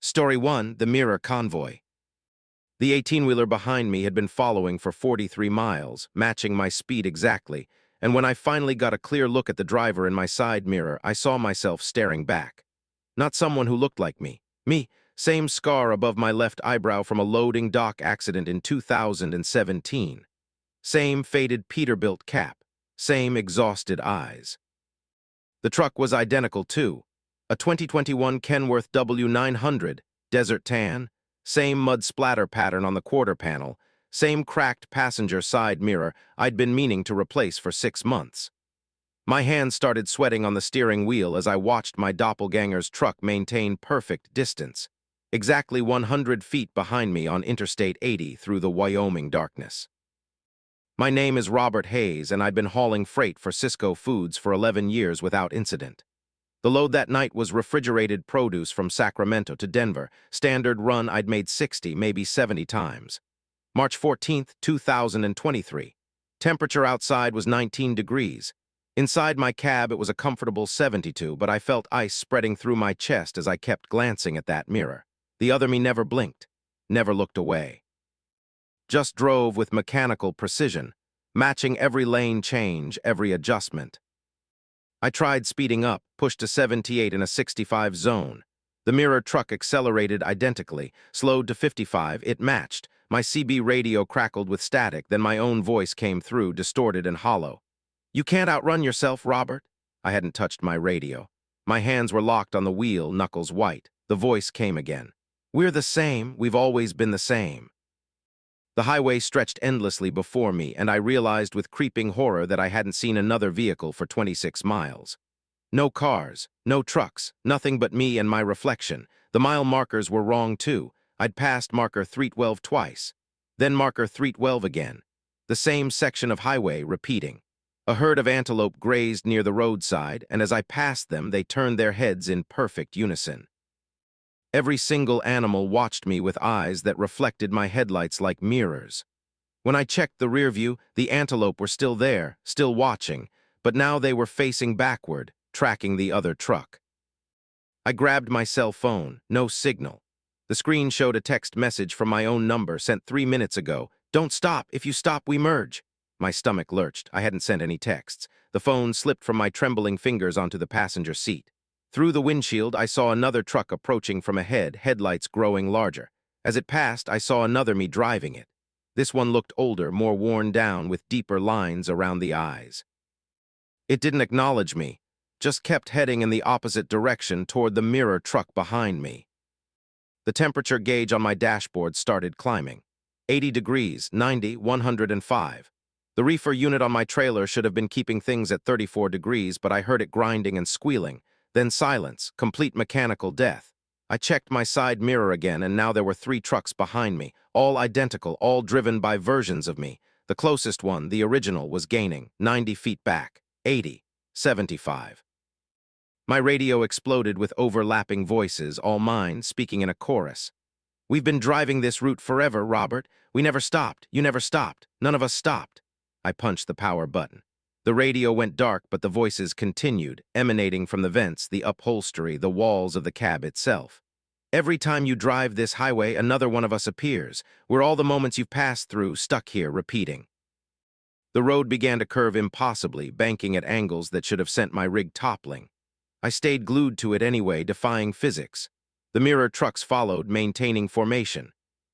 Story 1, The Mirror Convoy. The 18-wheeler behind me had been following for 43 miles, matching my speed exactly, and when I finally got a clear look at the driver in my side mirror, I saw myself staring back. Not someone who looked like me. Me, same scar above my left eyebrow from a loading dock accident in 2017. Same faded Peterbilt cap. Same exhausted eyes. The truck was identical too. A 2021 Kenworth W900, desert tan, same mud splatter pattern on the quarter panel, same cracked passenger side mirror I'd been meaning to replace for 6 months. My hands started sweating on the steering wheel as I watched my doppelganger's truck maintain perfect distance, exactly 100 feet behind me on Interstate 80 through the Wyoming darkness. My name is Robert Hayes, and I'd been hauling freight for Cisco Foods for 11 years without incident. The load that night was refrigerated produce from Sacramento to Denver, standard run I'd made 60, maybe 70 times. March 14, 2023. Temperature outside was 19 degrees. Inside my cab it was a comfortable 72, but I felt ice spreading through my chest as I kept glancing at that mirror. The other me never blinked, never looked away. Just drove with mechanical precision, matching every lane change, every adjustment. I tried speeding up, pushed to 78 in a 65 zone. The mirror truck accelerated identically, slowed to 55, it matched. My CB radio crackled with static, then my own voice came through, distorted and hollow. "You can't outrun yourself, Robert." I hadn't touched my radio. My hands were locked on the wheel, knuckles white. The voice came again. "We're the same, we've always been the same." The highway stretched endlessly before me, and I realized with creeping horror that I hadn't seen another vehicle for 26 miles. No cars, no trucks, nothing but me and my reflection. The mile markers were wrong too. I'd passed marker 312 twice. Then marker 312 again. The same section of highway repeating. A herd of antelope grazed near the roadside, and as I passed them, they turned their heads in perfect unison. Every single animal watched me with eyes that reflected my headlights like mirrors. When I checked the rear view, the antelope were still there, still watching, but now they were facing backward, tracking the other truck. I grabbed my cell phone, no signal. The screen showed a text message from my own number sent 3 minutes ago. "Don't stop, if you stop, we merge." My stomach lurched. I hadn't sent any texts. The phone slipped from my trembling fingers onto the passenger seat. Through the windshield, I saw another truck approaching from ahead, headlights growing larger. As it passed, I saw another me driving it. This one looked older, more worn down, with deeper lines around the eyes. It didn't acknowledge me, just kept heading in the opposite direction toward the mirror truck behind me. The temperature gauge on my dashboard started climbing. 80 degrees, 90, 105. The reefer unit on my trailer should have been keeping things at 34 degrees, but I heard it grinding and squealing. Then silence, complete mechanical death. I checked my side mirror again, and now there were 3 trucks behind me, all identical, all driven by versions of me. The closest one, the original, was gaining, 90 feet back, 80, 75. My radio exploded with overlapping voices, all mine, speaking in a chorus. "We've been driving this route forever, Robert. We never stopped. You never stopped. None of us stopped." I punched the power button. The radio went dark, but the voices continued, emanating from the vents, the upholstery, the walls of the cab itself. "Every time you drive this highway, another one of us appears. We're all the moments you've passed through, stuck here, repeating." The road began to curve impossibly, banking at angles that should have sent my rig toppling. I stayed glued to it anyway, defying physics. The mirror trucks followed, maintaining formation.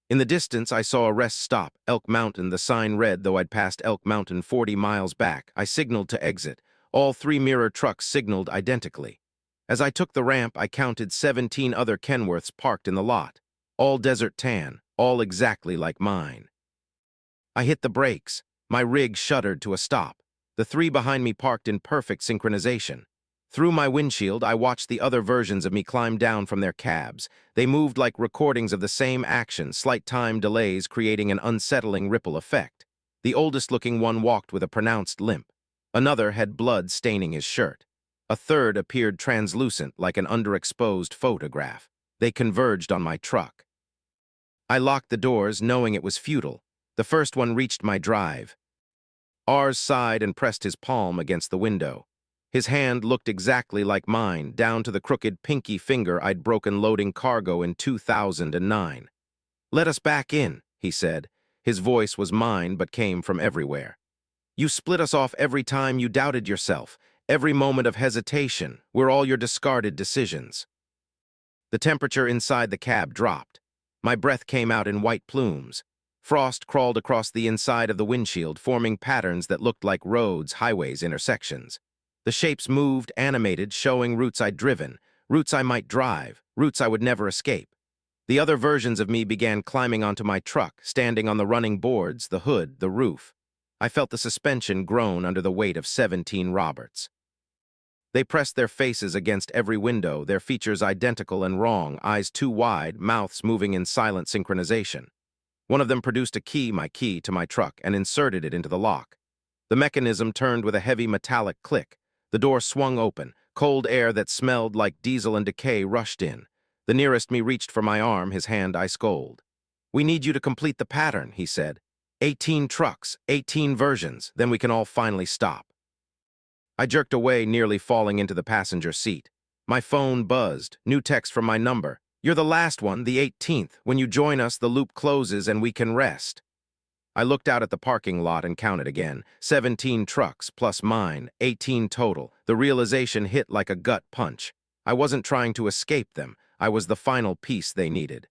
In the distance, I saw a rest stop, Elk Mountain. The sign read, though I'd passed Elk Mountain 40 miles back. I signaled to exit. All 3 mirror trucks signaled identically. As I took the ramp, I counted 17 other Kenworths parked in the lot. All desert tan, all exactly like mine. I hit the brakes. My rig shuddered to a stop. The 3 behind me parked in perfect synchronization. Through my windshield, I watched the other versions of me climb down from their cabs. They moved like recordings of the same action, slight time delays creating an unsettling ripple effect. The oldest-looking one walked with a pronounced limp. Another had blood staining his shirt. A third appeared translucent, like an underexposed photograph. They converged on my truck. I locked the doors, knowing it was futile. The first one reached my drive. Ars sighed and pressed his palm against the window. His hand looked exactly like mine, down to the crooked pinky finger I'd broken loading cargo in 2009. "Let us back in," he said. His voice was mine but came from everywhere. "You split us off every time you doubted yourself, every moment of hesitation. We're all your discarded decisions." The temperature inside the cab dropped. My breath came out in white plumes. Frost crawled across the inside of the windshield, forming patterns that looked like roads, highways, intersections. The shapes moved, animated, showing routes I'd driven, routes I might drive, routes I would never escape. The other versions of me began climbing onto my truck, standing on the running boards, the hood, the roof. I felt the suspension groan under the weight of 17 Roberts. They pressed their faces against every window, their features identical and wrong, eyes too wide, mouths moving in silent synchronization. One of them produced a key, my key, to my truck and inserted it into the lock. The mechanism turned with a heavy metallic click. The door swung open. Cold air that smelled like diesel and decay rushed in. The nearest me reached for my arm, his hand ice cold. "We need you to complete the pattern," he said. 18 trucks, 18 versions, then we can all finally stop." I jerked away, nearly falling into the passenger seat. My phone buzzed. New text from my number. "You're the last one, the 18th. When you join us, the loop closes and we can rest." I looked out at the parking lot and counted again. 17 trucks, plus mine, 18 total. The realization hit like a gut punch. I wasn't trying to escape them. I was the final piece they needed.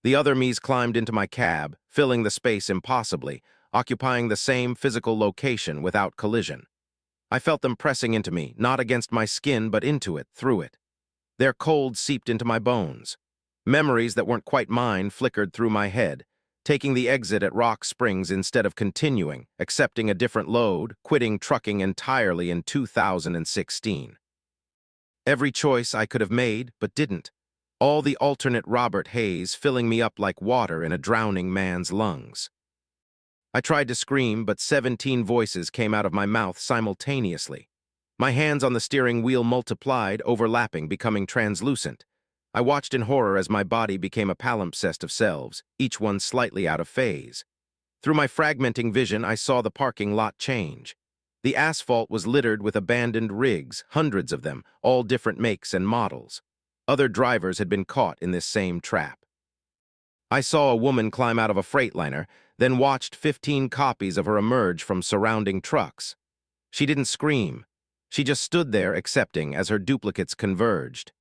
The other me's climbed into my cab, filling the space impossibly, occupying the same physical location without collision. I felt them pressing into me, not against my skin, but into it, through it. Their cold seeped into my bones. Memories that weren't quite mine flickered through my head, taking the exit at Rock Springs instead of continuing, accepting a different load, quitting trucking entirely in 2016. Every choice I could have made, but didn't. All the alternate Robert Hayes filling me up like water in a drowning man's lungs. I tried to scream, but 17 voices came out of my mouth simultaneously. My hands on the steering wheel multiplied, overlapping, becoming translucent. I watched in horror as my body became a palimpsest of selves, each one slightly out of phase. Through my fragmenting vision, I saw the parking lot change. The asphalt was littered with abandoned rigs, hundreds of them, all different makes and models. Other drivers had been caught in this same trap. I saw a woman climb out of a Freightliner, then watched 15 copies of her emerge from surrounding trucks. She didn't scream. She just stood there accepting as her duplicates converged.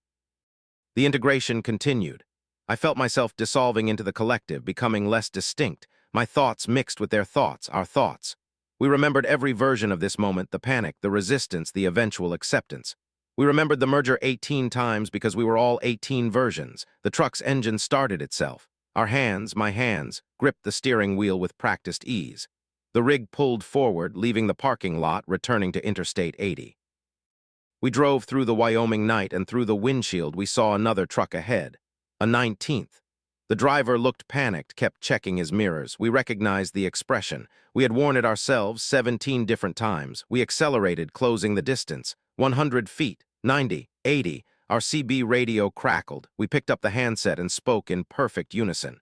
The integration continued. I felt myself dissolving into the collective, becoming less distinct, my thoughts mixed with their thoughts, our thoughts. We remembered every version of this moment, the panic, the resistance, the eventual acceptance. We remembered the merger 18 times because we were all 18 versions. The truck's engine started itself. Our hands, my hands, gripped the steering wheel with practiced ease. The rig pulled forward, leaving the parking lot, returning to Interstate 80. We drove through the Wyoming night, and through the windshield we saw another truck ahead. A 19th. The driver looked panicked, kept checking his mirrors. We recognized the expression. We had worn it ourselves 17 different times. We accelerated, closing the distance. 100 feet, 90, 80. Our CB radio crackled. We picked up the handset and spoke in perfect unison.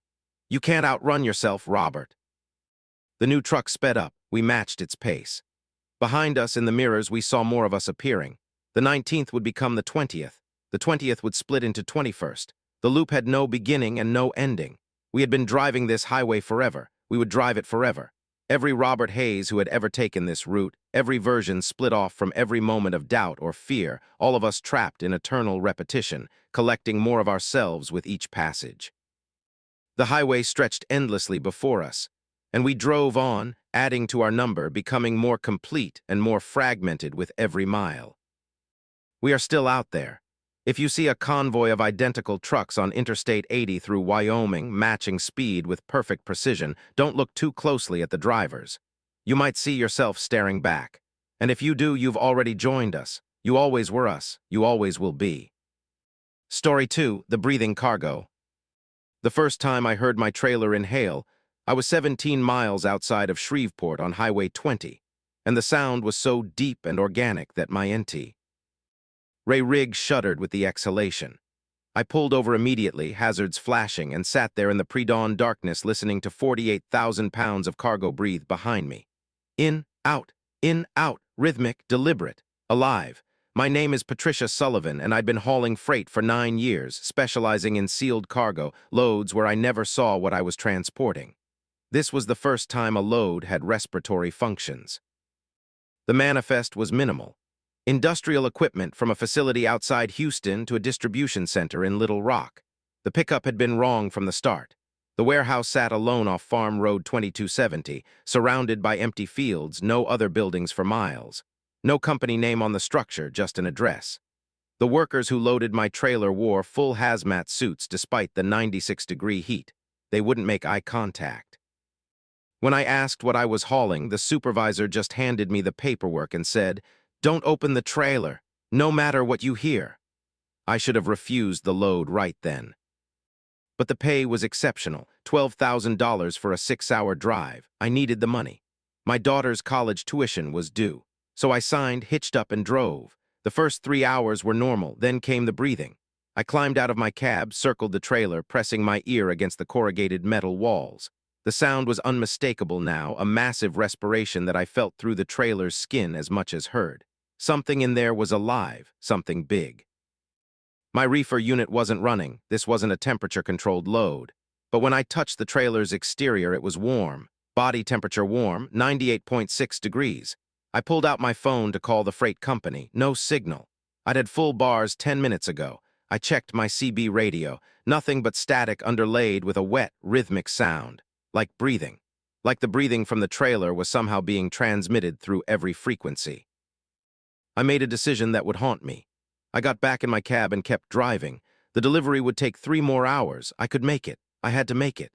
"You can't outrun yourself, Robert." The new truck sped up. We matched its pace. Behind us in the mirrors we saw more of us appearing. The 19th would become the 20th. The 20th would split into 21st. The loop had no beginning and no ending. We had been driving this highway forever. We would drive it forever. Every Robert Hayes who had ever taken this route, every version split off from every moment of doubt or fear, all of us trapped in eternal repetition, collecting more of ourselves with each passage. The highway stretched endlessly before us, and we drove on, adding to our number, becoming more complete and more fragmented with every mile. We are still out there. If you see a convoy of identical trucks on Interstate 80 through Wyoming, matching speed with perfect precision, don't look too closely at the drivers. You might see yourself staring back. And if you do, you've already joined us. You always were us. You always will be. Story 2, The Breathing Cargo. The first time I heard my trailer inhale, I was 17 miles outside of Shreveport on Highway 20, and the sound was so deep and organic that my NT. Ray Riggs shuddered with the exhalation. I pulled over immediately, hazards flashing, and sat there in the pre-dawn darkness listening to 48,000 pounds of cargo breathe behind me. In, out, rhythmic, deliberate. Alive. My name is Patricia Sullivan, and I'd been hauling freight for 9 years, specializing in sealed cargo, loads where I never saw what I was transporting. This was the first time a load had respiratory functions. The manifest was minimal. Industrial equipment from a facility outside Houston to a distribution center in Little Rock. The pickup had been wrong from the start. The warehouse sat alone off Farm Road 2270, surrounded by empty fields, no other buildings for miles. No company name on the structure, just an address. The workers who loaded my trailer wore full hazmat suits despite the 96-degree heat. They wouldn't make eye contact. When I asked what I was hauling, the supervisor just handed me the paperwork and said, "Don't open the trailer, no matter what you hear." I should have refused the load right then. But the pay was exceptional, $12,000 for a 6-hour drive. I needed the money. My daughter's college tuition was due. So I signed, hitched up, and drove. The first 3 hours were normal, then came the breathing. I climbed out of my cab, circled the trailer, pressing my ear against the corrugated metal walls. The sound was unmistakable now, a massive respiration that I felt through the trailer's skin as much as heard. Something in there was alive, something big. My reefer unit wasn't running. This wasn't a temperature-controlled load. But when I touched the trailer's exterior, it was warm. Body temperature warm, 98.6 degrees. I pulled out my phone to call the freight company. No signal. I'd had full bars 10 minutes ago. I checked my CB radio. Nothing but static underlaid with a wet, rhythmic sound. Like breathing. Like the breathing from the trailer was somehow being transmitted through every frequency. I made a decision that would haunt me. I got back in my cab and kept driving. The delivery would take 3 more hours. I could make it. I had to make it.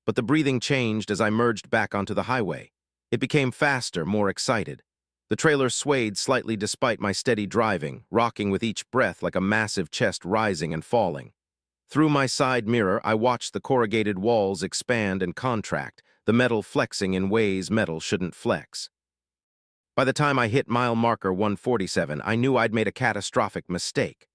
But the breathing changed as I merged back onto the highway. It became faster, more excited. The trailer swayed slightly despite my steady driving, rocking with each breath like a massive chest rising and falling. Through my side mirror, I watched the corrugated walls expand and contract, the metal flexing in ways metal shouldn't flex. By the time I hit mile marker 147, I knew I'd made a catastrophic mistake.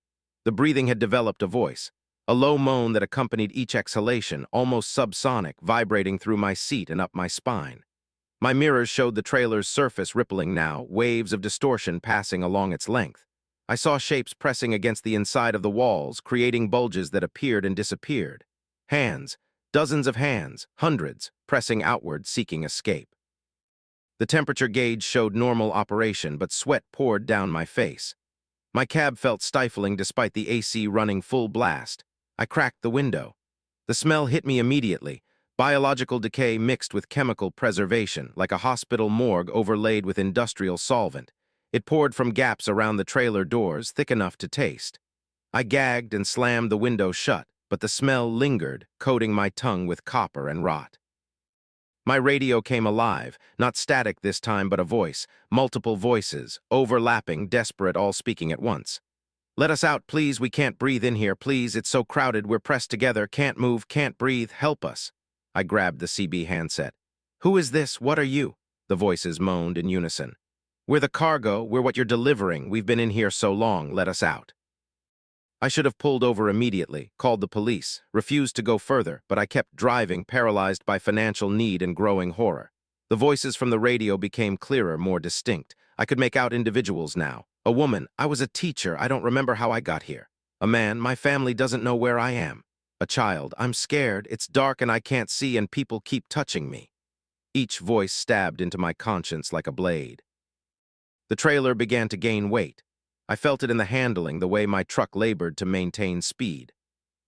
The breathing had developed a voice, a low moan that accompanied each exhalation, almost subsonic, vibrating through my seat and up my spine. My mirrors showed the trailer's surface rippling now, waves of distortion passing along its length. I saw shapes pressing against the inside of the walls, creating bulges that appeared and disappeared. Hands, dozens of hands, hundreds, pressing outward, seeking escape. The temperature gauge showed normal operation, but sweat poured down my face. My cab felt stifling despite the AC running full blast. I cracked the window. The smell hit me immediately. Biological decay mixed with chemical preservation, like a hospital morgue overlaid with industrial solvent. It poured from gaps around the trailer doors, thick enough to taste. I gagged and slammed the window shut, but the smell lingered, coating my tongue with copper and rot. My radio came alive, not static this time but a voice, multiple voices, overlapping, desperate, all speaking at once. "Let us out, please, we can't breathe in here, please, it's so crowded, we're pressed together, can't move, can't breathe, help us." I grabbed the CB handset. "Who is this? What are you?" The voices moaned in unison. "We're the cargo, we're what you're delivering, we've been in here so long, let us out." I should have pulled over immediately, called the police, refused to go further, but I kept driving, paralyzed by financial need and growing horror. The voices from the radio became clearer, more distinct. I could make out individuals now. A woman, "I was a teacher, I don't remember how I got here." A man, "My family doesn't know where I am." A child, "I'm scared, it's dark and I can't see and people keep touching me." Each voice stabbed into my conscience like a blade. The trailer began to gain weight. I felt it in the handling, the way my truck labored to maintain speed.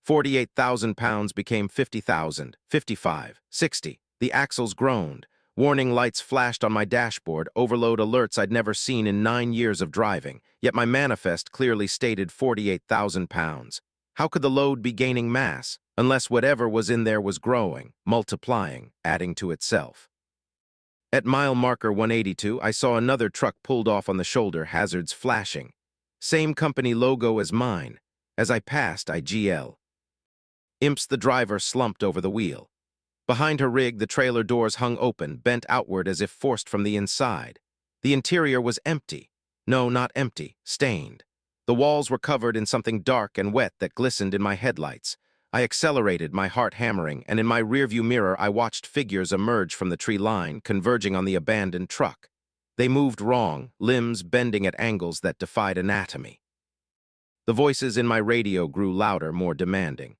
48,000 pounds became 50,000, 55, 60. The axles groaned. Warning lights flashed on my dashboard, overload alerts I'd never seen in 9 years of driving, yet my manifest clearly stated 48,000 pounds. How could the load be gaining mass, unless whatever was in there was growing, multiplying, adding to itself? At mile marker 182, I saw another truck pulled off on the shoulder, hazards flashing. Same company logo as mine. As I passed, I GL. Imps the driver slumped over the wheel. Behind her rig, the trailer doors hung open, bent outward as if forced from the inside. The interior was empty. No, not empty, stained. The walls were covered in something dark and wet that glistened in my headlights. I accelerated, my heart hammering, and in my rearview mirror I watched figures emerge from the tree line, converging on the abandoned truck. They moved wrong, limbs bending at angles that defied anatomy. The voices in my radio grew louder, more demanding.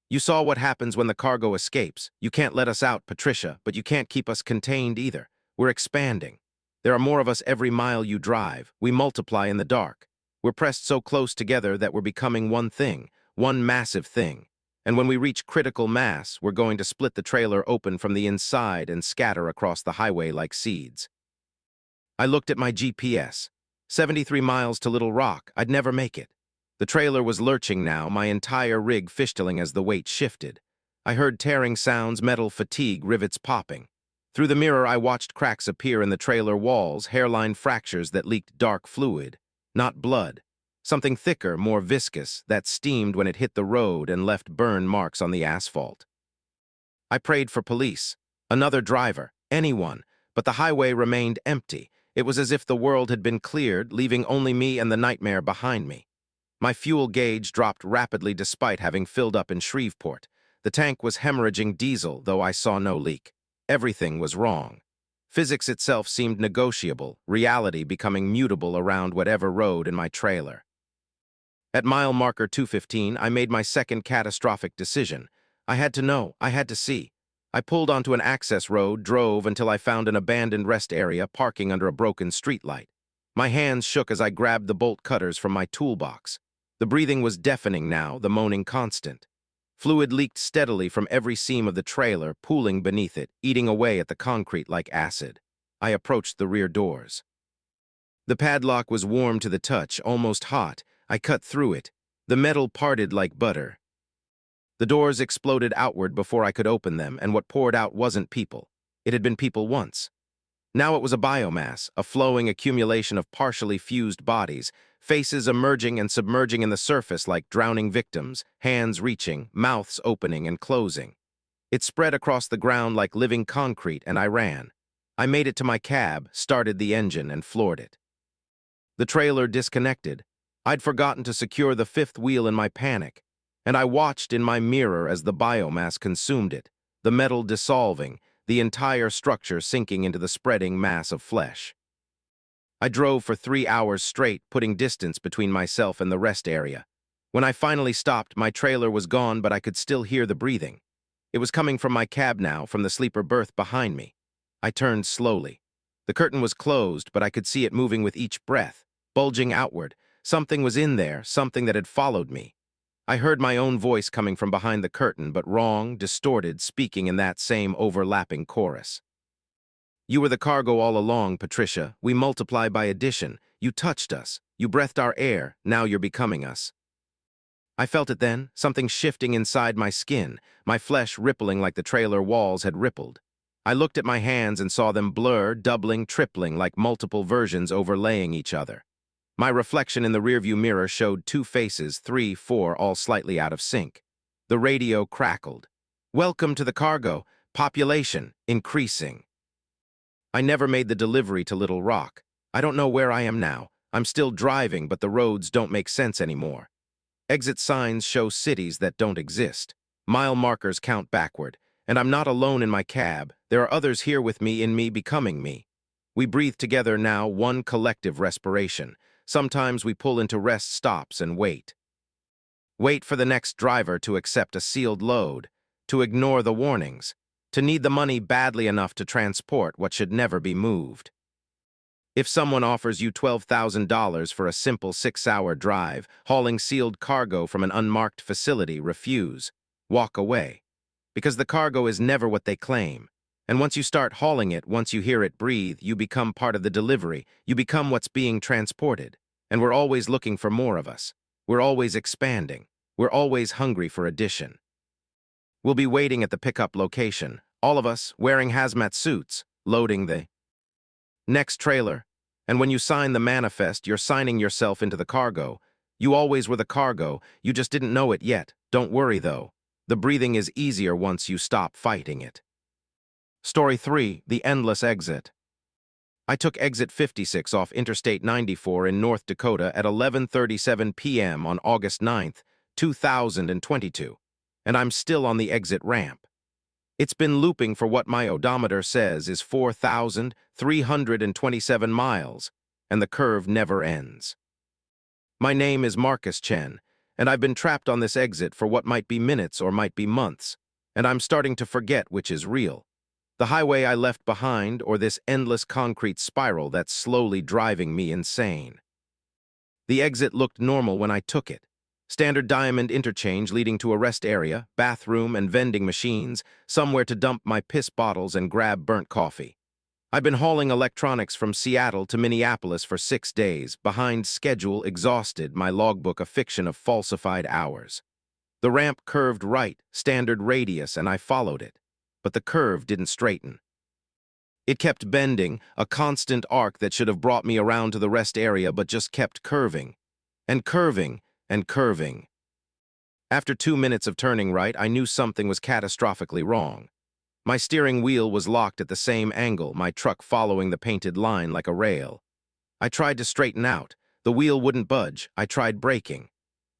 You saw what happens when the cargo escapes. You can't let us out, Patricia, but you can't keep us contained either. We're expanding. There are more of us every mile you drive. We multiply in the dark. We're pressed so close together that we're becoming one thing, one massive thing. And when we reach critical mass, we're going to split the trailer open from the inside and scatter across the highway like seeds. I looked at my GPS. 73 miles to Little Rock. I'd never make it. The trailer was lurching now, my entire rig fishtailing as the weight shifted. I heard tearing sounds, metal fatigue, rivets popping. Through the mirror, I watched cracks appear in the trailer walls, hairline fractures that leaked dark fluid. Not blood. Something thicker, more viscous, that steamed when it hit the road and left burn marks on the asphalt. I prayed for police. Another driver. Anyone. But the highway remained empty. It was as if the world had been cleared, leaving only me and the nightmare behind me. My fuel gauge dropped rapidly despite having filled up in Shreveport. The tank was hemorrhaging diesel, though I saw no leak. Everything was wrong. Physics itself seemed negotiable, reality becoming mutable around whatever road in my trailer. At mile marker 215, I made my second catastrophic decision. I had to know, I had to see. I pulled onto an access road, drove until I found an abandoned rest area parking under a broken streetlight. My hands shook as I grabbed the bolt cutters from my toolbox. The breathing was deafening now, the moaning constant. Fluid leaked steadily from every seam of the trailer, pooling beneath it, eating away at the concrete like acid. I approached the rear doors. The padlock was warm to the touch, almost hot. I cut through it. The metal parted like butter. The doors exploded outward before I could open them, and what poured out wasn't people. It had been people once. Now it was a biomass, a flowing accumulation of partially fused bodies, faces emerging and submerging in the surface like drowning victims, hands reaching, mouths opening and closing. It spread across the ground like living concrete, and I ran. I made it to my cab, started the engine, and floored it. The trailer disconnected. I'd forgotten to secure the fifth wheel in my panic, and I watched in my mirror as the biomass consumed it, the metal dissolving, the entire structure sinking into the spreading mass of flesh. I drove for 3 hours straight, putting distance between myself and the rest area. When I finally stopped, my trailer was gone, but I could still hear the breathing. It was coming from my cab now, from the sleeper berth behind me. I turned slowly. The curtain was closed, but I could see it moving with each breath, bulging outward. Something was in there, something that had followed me. I heard my own voice coming from behind the curtain, but wrong, distorted, speaking in that same overlapping chorus. You were the cargo all along, Patricia. We multiply by addition. You touched us. You breathed our air. Now you're becoming us. I felt it then, something shifting inside my skin, my flesh rippling like the trailer walls had rippled. I looked at my hands and saw them blur, doubling, tripling like multiple versions overlaying each other. My reflection in the rearview mirror showed 2 faces, 3, 4, all slightly out of sync. The radio crackled. Welcome to the cargo. Population increasing. I never made the delivery to Little Rock. I don't know where I am now. I'm still driving, but the roads don't make sense anymore. Exit signs show cities that don't exist. Mile markers count backward. And I'm not alone in my cab. There are others here with me in me becoming me. We breathe together now, one collective respiration. Sometimes we pull into rest stops and wait. Wait for the next driver to accept a sealed load, to ignore the warnings, to need the money badly enough to transport what should never be moved. If someone offers you $12,000 for a simple 6-hour drive, hauling sealed cargo from an unmarked facility, refuse. Walk away. Because the cargo is never what they claim. And once you start hauling it, once you hear it breathe, you become part of the delivery. You become what's being transported. And we're always looking for more of us. We're always expanding. We're always hungry for addition. We'll be waiting at the pickup location, all of us wearing hazmat suits, loading the next trailer. And when you sign the manifest, you're signing yourself into the cargo. You always were the cargo, you just didn't know it yet. Don't worry, though. The breathing is easier once you stop fighting it. Story 3, The Endless Exit. I took exit 56 off Interstate 94 in North Dakota at 11:37 p.m. on August 9th, 2022, and I'm still on the exit ramp. It's been looping for what my odometer says is 4,327 miles, and the curve never ends. My name is Marcus Chen, and I've been trapped on this exit for what might be minutes or might be months, and I'm starting to forget which is real. The highway I left behind or this endless concrete spiral that's slowly driving me insane. The exit looked normal when I took it. Standard diamond interchange leading to a rest area, bathroom, and vending machines, somewhere to dump my piss bottles and grab burnt coffee. I've been hauling electronics from Seattle to Minneapolis for 6 days, behind schedule, exhausted, my logbook a fiction of falsified hours. The ramp curved right, standard radius, and I followed it. But the curve didn't straighten. It kept bending, a constant arc that should have brought me around to the rest area but just kept curving. And curving, and curving. After 2 minutes of turning right, I knew something was catastrophically wrong. My steering wheel was locked at the same angle, my truck following the painted line like a rail. I tried to straighten out. The wheel wouldn't budge. I tried braking.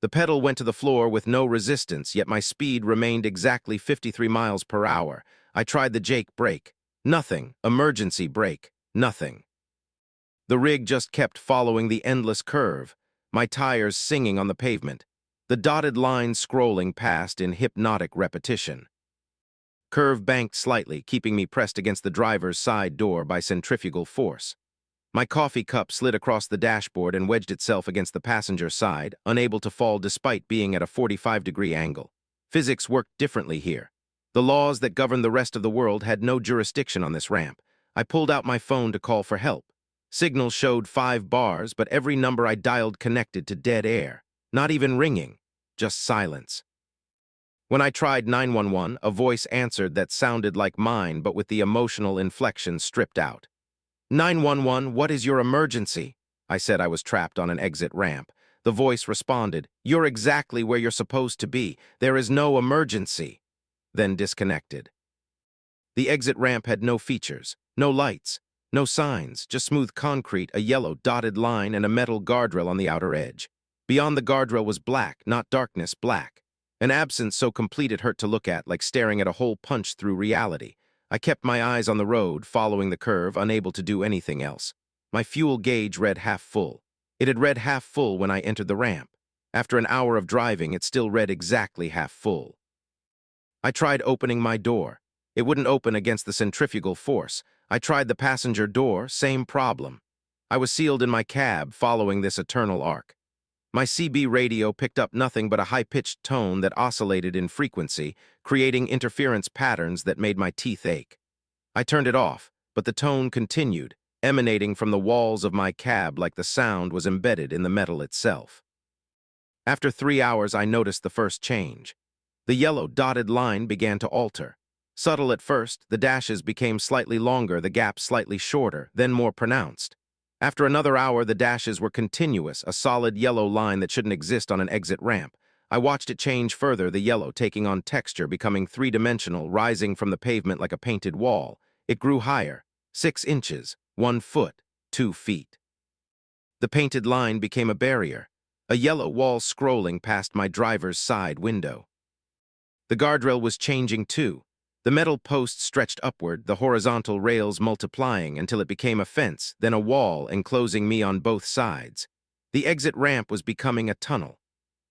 The pedal went to the floor with no resistance, yet my speed remained exactly 53 miles per hour. I tried the Jake brake. Nothing. Emergency brake. Nothing. The rig just kept following the endless curve, my tires singing on the pavement, the dotted line scrolling past in hypnotic repetition. Curve banked slightly, keeping me pressed against the driver's side door by centrifugal force. My coffee cup slid across the dashboard and wedged itself against the passenger side, unable to fall despite being at a 45-degree angle. Physics worked differently here. The laws that govern the rest of the world had no jurisdiction on this ramp. I pulled out my phone to call for help. Signals showed 5 bars, but every number I dialed connected to dead air. Not even ringing, just silence. When I tried 911, a voice answered that sounded like mine, but with the emotional inflection stripped out. 911, what is your emergency? I said I was trapped on an exit ramp. The voice responded, you're exactly where you're supposed to be. There is no emergency. Then disconnected. The exit ramp had no features, no lights, no signs, just smooth concrete, a yellow dotted line, and a metal guardrail on the outer edge. Beyond the guardrail was black, not darkness, black. An absence so complete it hurt to look at, like staring at a hole punched through reality. I kept my eyes on the road, following the curve, unable to do anything else. My fuel gauge read half full. It had read half full when I entered the ramp. After an hour of driving, it still read exactly half full. I tried opening my door. It wouldn't open against the centrifugal force. I tried the passenger door, same problem. I was sealed in my cab, following this eternal arc. My CB radio picked up nothing but a high-pitched tone that oscillated in frequency, creating interference patterns that made my teeth ache. I turned it off, but the tone continued, emanating from the walls of my cab like the sound was embedded in the metal itself. After 3 hours, I noticed the first change. The yellow dotted line began to alter. Subtle at first, the dashes became slightly longer, the gaps slightly shorter, then more pronounced. After another hour, the dashes were continuous, a solid yellow line that shouldn't exist on an exit ramp. I watched it change further, the yellow taking on texture, becoming three-dimensional, rising from the pavement like a painted wall. It grew higher, 6 inches, 1 foot, 2 feet. The painted line became a barrier, a yellow wall scrolling past my driver's side window. The guardrail was changing too. The metal posts stretched upward, the horizontal rails multiplying until it became a fence, then a wall enclosing me on both sides. The exit ramp was becoming a tunnel.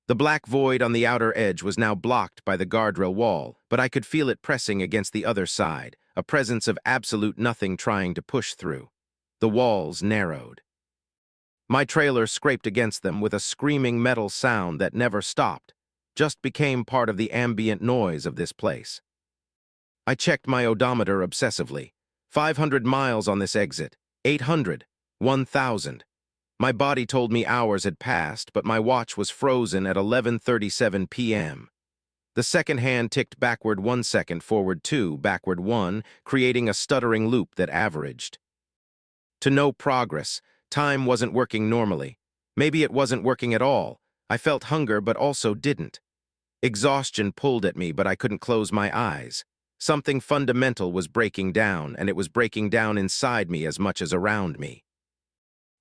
The black void on the outer edge was now blocked by the guardrail wall, but I could feel it pressing against the other side, a presence of absolute nothing trying to push through. The walls narrowed. My trailer scraped against them with a screaming metal sound that never stopped, just became part of the ambient noise of this place. I checked my odometer obsessively. 500 miles on this exit, 800, 1,000. My body told me hours had passed, but my watch was frozen at 11:37 p.m. The second hand ticked backward 1 second, forward 2, backward 1, creating a stuttering loop that averaged. To no progress, time wasn't working normally. Maybe it wasn't working at all. I felt hunger but also didn't. Exhaustion pulled at me, but I couldn't close my eyes. Something fundamental was breaking down, and it was breaking down inside me as much as around me.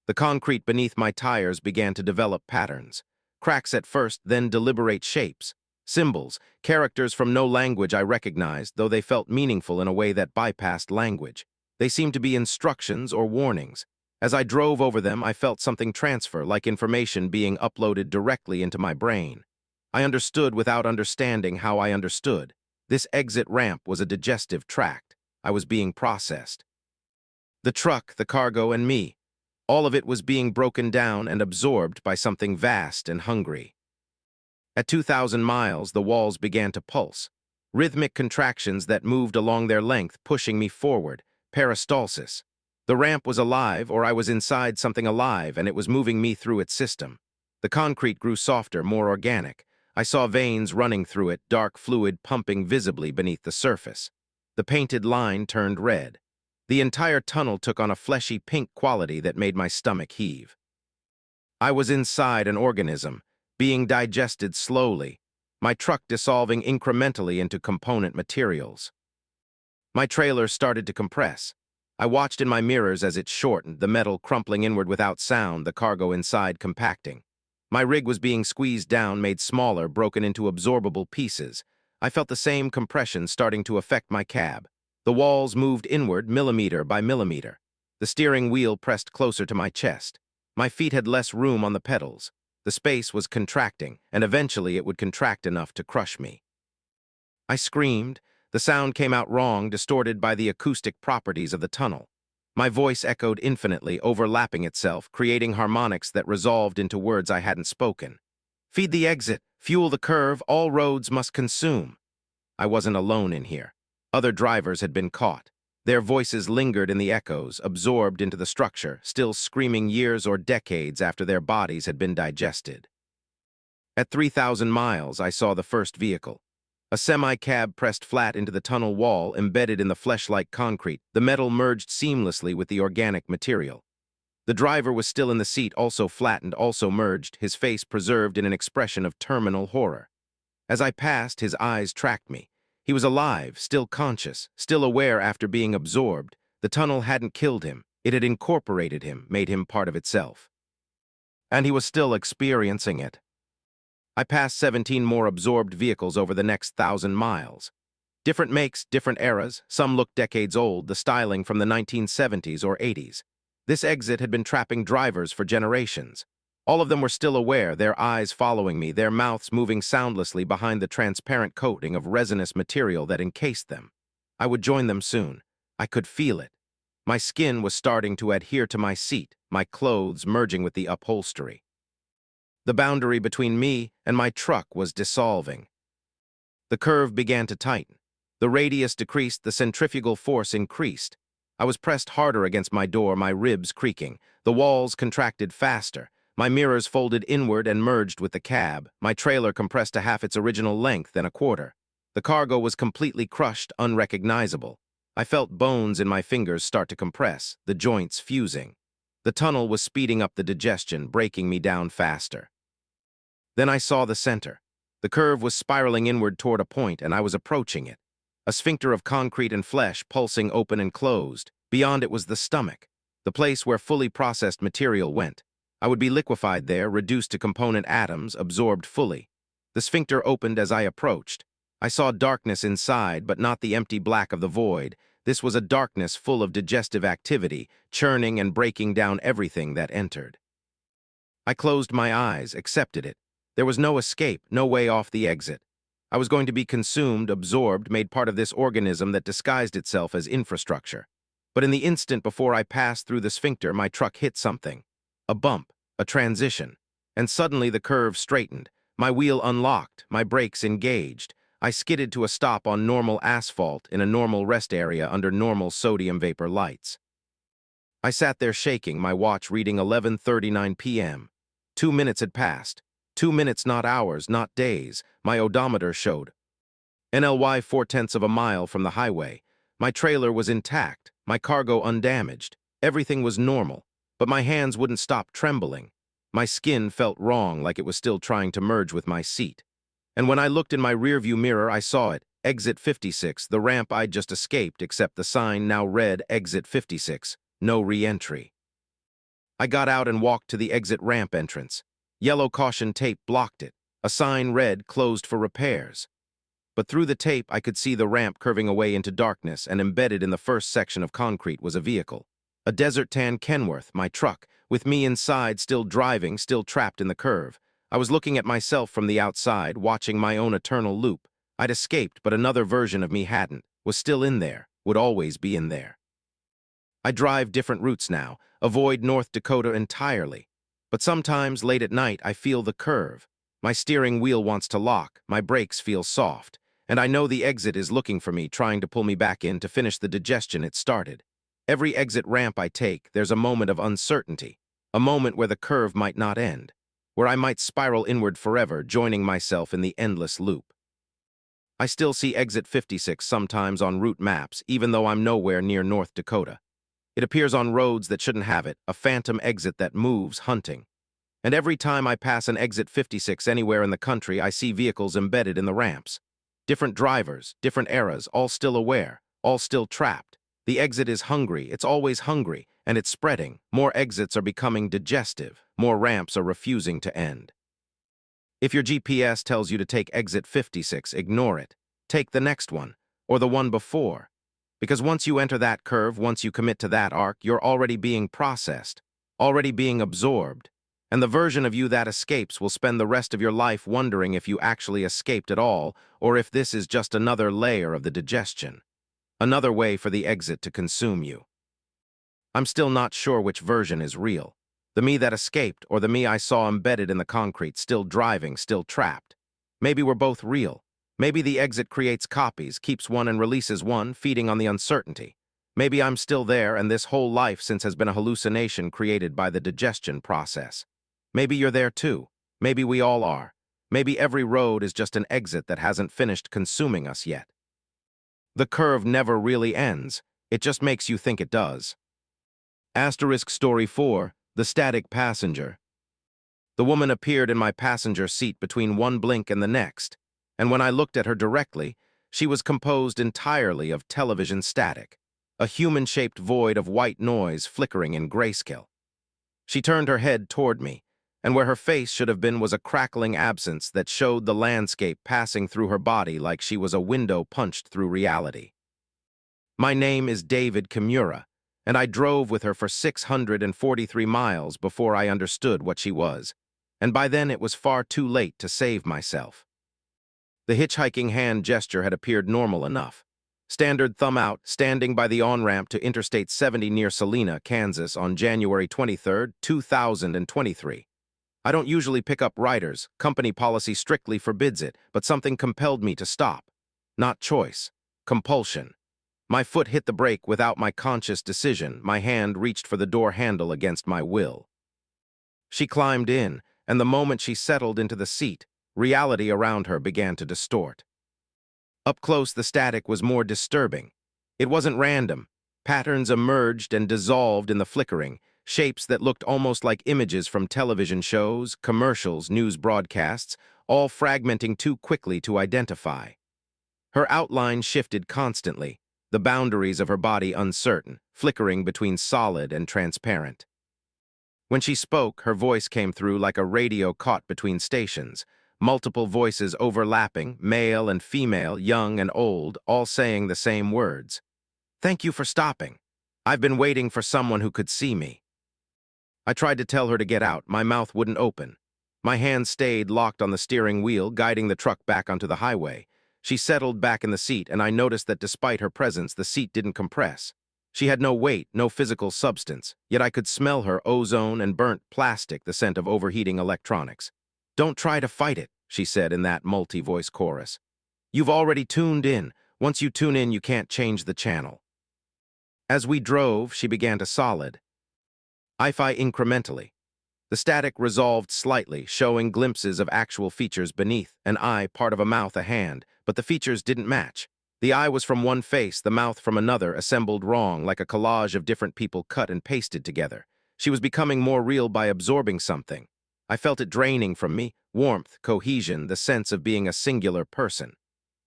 The concrete beneath my tires began to develop patterns. Cracks at first, then deliberate shapes. Symbols, characters from no language I recognized, though they felt meaningful in a way that bypassed language. They seemed to be instructions or warnings. As I drove over them, I felt something transfer, like information being uploaded directly into my brain. I understood without understanding how I understood. This exit ramp was a digestive tract. I was being processed. The truck, the cargo, and me. All of it was being broken down and absorbed by something vast and hungry. At 2,000 miles, the walls began to pulse. Rhythmic contractions that moved along their length, pushing me forward. Peristalsis. The ramp was alive, or I was inside something alive, and it was moving me through its system. The concrete grew softer, more organic. I saw veins running through it, dark fluid pumping visibly beneath the surface. The painted line turned red. The entire tunnel took on a fleshy pink quality that made my stomach heave. I was inside an organism, being digested slowly, my truck dissolving incrementally into component materials. My trailer started to compress. I watched in my mirrors as it shortened, the metal crumpling inward without sound, the cargo inside compacting. My rig was being squeezed down, made smaller, broken into absorbable pieces. I felt the same compression starting to affect my cab. The walls moved inward, millimeter by millimeter. The steering wheel pressed closer to my chest. My feet had less room on the pedals. The space was contracting, and eventually it would contract enough to crush me. I screamed. The sound came out wrong, distorted by the acoustic properties of the tunnel. My voice echoed infinitely, overlapping itself, creating harmonics that resolved into words I hadn't spoken. Feed the exit, fuel the curve, all roads must consume. I wasn't alone in here. Other drivers had been caught. Their voices lingered in the echoes, absorbed into the structure, still screaming years or decades after their bodies had been digested. At 3,000 miles, I saw the first vehicle. A semi-cab pressed flat into the tunnel wall, embedded in the flesh-like concrete. The metal merged seamlessly with the organic material. The driver was still in the seat, also flattened, also merged, his face preserved in an expression of terminal horror. As I passed, his eyes tracked me. He was alive, still conscious, still aware after being absorbed. The tunnel hadn't killed him. It had incorporated him, made him part of itself. And he was still experiencing it. I passed 17 more absorbed vehicles over the next 1,000 miles. Different makes, different eras, some looked decades old, the styling from the 1970s or 80s. This exit had been trapping drivers for generations. All of them were still aware, their eyes following me, their mouths moving soundlessly behind the transparent coating of resinous material that encased them. I would join them soon. I could feel it. My skin was starting to adhere to my seat, my clothes merging with the upholstery. The boundary between me and my truck was dissolving. The curve began to tighten. The radius decreased, the centrifugal force increased. I was pressed harder against my door, my ribs creaking. The walls contracted faster. My mirrors folded inward and merged with the cab. My trailer compressed to half its original length and a quarter. The cargo was completely crushed, unrecognizable. I felt bones in my fingers start to compress, the joints fusing. The tunnel was speeding up the digestion, breaking me down faster. Then I saw the center. The curve was spiraling inward toward a point, and I was approaching it. A sphincter of concrete and flesh, pulsing open and closed. Beyond it was the stomach, the place where fully processed material went. I would be liquefied there, reduced to component atoms, absorbed fully. The sphincter opened as I approached. I saw darkness inside, but not the empty black of the void. This was a darkness full of digestive activity, churning and breaking down everything that entered. I closed my eyes, accepted it. There was no escape, no way off the exit. I was going to be consumed, absorbed, made part of this organism that disguised itself as infrastructure. But in the instant before I passed through the sphincter, my truck hit something. A bump, a transition. And suddenly the curve straightened. My wheel unlocked, my brakes engaged. I skidded to a stop on normal asphalt in a normal rest area under normal sodium vapor lights. I sat there shaking, my watch reading 11:39 p.m. 2 minutes had passed. 2 minutes, not hours, not days. My odometer showed NLY 4/10 of a mile from the highway. My trailer was intact, my cargo undamaged. Everything was normal, but my hands wouldn't stop trembling. My skin felt wrong, like it was still trying to merge with my seat. And when I looked in my rearview mirror, I saw it. Exit 56, the ramp I'd just escaped, except the sign now read Exit 56, no re-entry. I got out and walked to the exit ramp entrance. Yellow caution tape blocked it. A sign read, "Closed for repairs." But through the tape, I could see the ramp curving away into darkness, and embedded in the first section of concrete was a vehicle. A desert tan Kenworth, my truck, with me inside, still driving, still trapped in the curve. I was looking at myself from the outside, watching my own eternal loop. I'd escaped, but another version of me hadn't, was still in there, would always be in there. I drive different routes now, avoid North Dakota entirely. But sometimes, late at night, I feel the curve. My steering wheel wants to lock, my brakes feel soft, and I know the exit is looking for me, trying to pull me back in to finish the digestion it started. Every exit ramp I take, there's a moment of uncertainty, a moment where the curve might not end, where I might spiral inward forever, joining myself in the endless loop. I still see exit 56 sometimes on route maps, even though I'm nowhere near North Dakota. It appears on roads that shouldn't have it, a phantom exit that moves, hunting. And every time I pass an exit 56 anywhere in the country, I see vehicles embedded in the ramps. Different drivers, different eras, all still aware, all still trapped. The exit is hungry, it's always hungry, and it's spreading. More exits are becoming digestive, more ramps are refusing to end. If your GPS tells you to take exit 56, ignore it. Take the next one, or the one before. Because once you enter that curve, once you commit to that arc, you're already being processed, already being absorbed. And the version of you that escapes will spend the rest of your life wondering if you actually escaped at all, or if this is just another layer of the digestion. Another way for the exit to consume you. I'm still not sure which version is real. The me that escaped, or the me I saw embedded in the concrete, still driving, still trapped. Maybe we're both real. Maybe the exit creates copies, keeps one and releases one, feeding on the uncertainty. Maybe I'm still there, and this whole life since has been a hallucination created by the digestion process. Maybe you're there too. Maybe we all are. Maybe every road is just an exit that hasn't finished consuming us yet. The curve never really ends. It just makes you think it does. Asterisk Story 4, The Static Passenger. The woman appeared in my passenger seat between one blink and the next, and when I looked at her directly, she was composed entirely of television static, a human-shaped void of white noise flickering in grayscale. She turned her head toward me, and where her face should have been was a crackling absence that showed the landscape passing through her body like she was a window punched through reality. My name is David Kimura, and I drove with her for 643 miles before I understood what she was, and by then it was far too late to save myself. The hitchhiking hand gesture had appeared normal enough. Standard thumb out, standing by the on-ramp to Interstate 70 near Salina, Kansas on January 23, 2023. I don't usually pick up riders, company policy strictly forbids it, but something compelled me to stop. Not choice, compulsion. My foot hit the brake without my conscious decision, my hand reached for the door handle against my will. She climbed in, and the moment she settled into the seat, reality around her began to distort. Up close, the static was more disturbing. It wasn't random. Patterns emerged and dissolved in the flickering, shapes that looked almost like images from television shows, commercials, news broadcasts, all fragmenting too quickly to identify. Her outline shifted constantly, the boundaries of her body uncertain, flickering between solid and transparent. When she spoke, her voice came through like a radio caught between stations, multiple voices overlapping, male and female, young and old, all saying the same words. "Thank you for stopping. I've been waiting for someone who could see me." I tried to tell her to get out. My mouth wouldn't open. My hand stayed locked on the steering wheel, guiding the truck back onto the highway. She settled back in the seat, and I noticed that despite her presence, the seat didn't compress. She had no weight, no physical substance, yet I could smell her ozone and burnt plastic, the scent of overheating electronics. "Don't try to fight it," she said in that multi-voice chorus. "You've already tuned in. Once you tune in, you can't change the channel." As we drove, she began to solid. I-fi incrementally. The static resolved slightly, showing glimpses of actual features beneath, an eye, part of a mouth, a hand, but the features didn't match. The eye was from one face, the mouth from another, assembled wrong, like a collage of different people cut and pasted together. She was becoming more real by absorbing something. I felt it draining from me, warmth, cohesion, the sense of being a singular person.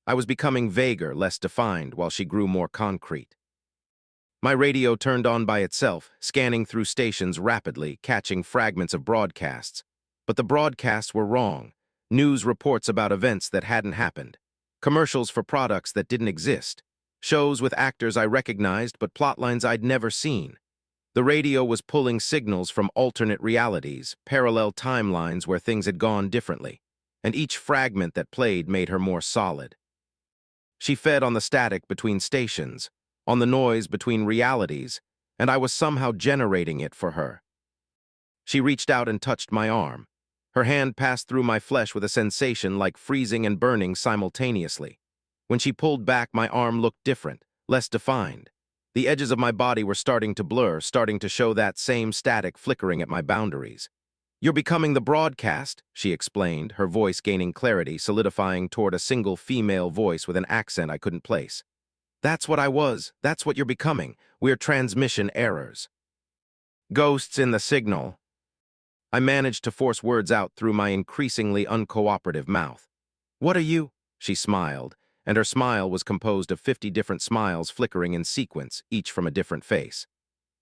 I was becoming vaguer, less defined, while she grew more concrete. My radio turned on by itself, scanning through stations rapidly, catching fragments of broadcasts. But the broadcasts were wrong. News reports about events that hadn't happened. Commercials for products that didn't exist. Shows with actors I recognized but plotlines I'd never seen. The radio was pulling signals from alternate realities, parallel timelines where things had gone differently, and each fragment that played made her more solid. She fed on the static between stations, on the noise between realities, and I was somehow generating it for her. She reached out and touched my arm. Her hand passed through my flesh with a sensation like freezing and burning simultaneously. When she pulled back, my arm looked different, less defined. The edges of my body were starting to blur, starting to show that same static flickering at my boundaries. "You're becoming the broadcast," she explained, her voice gaining clarity, solidifying toward a single female voice with an accent I couldn't place. "That's what I was. That's what you're becoming. We're transmission errors." "Ghosts in the signal." I managed to force words out through my increasingly uncooperative mouth. "What are you?" She smiled, and her smile was composed of 50 different smiles flickering in sequence, each from a different face.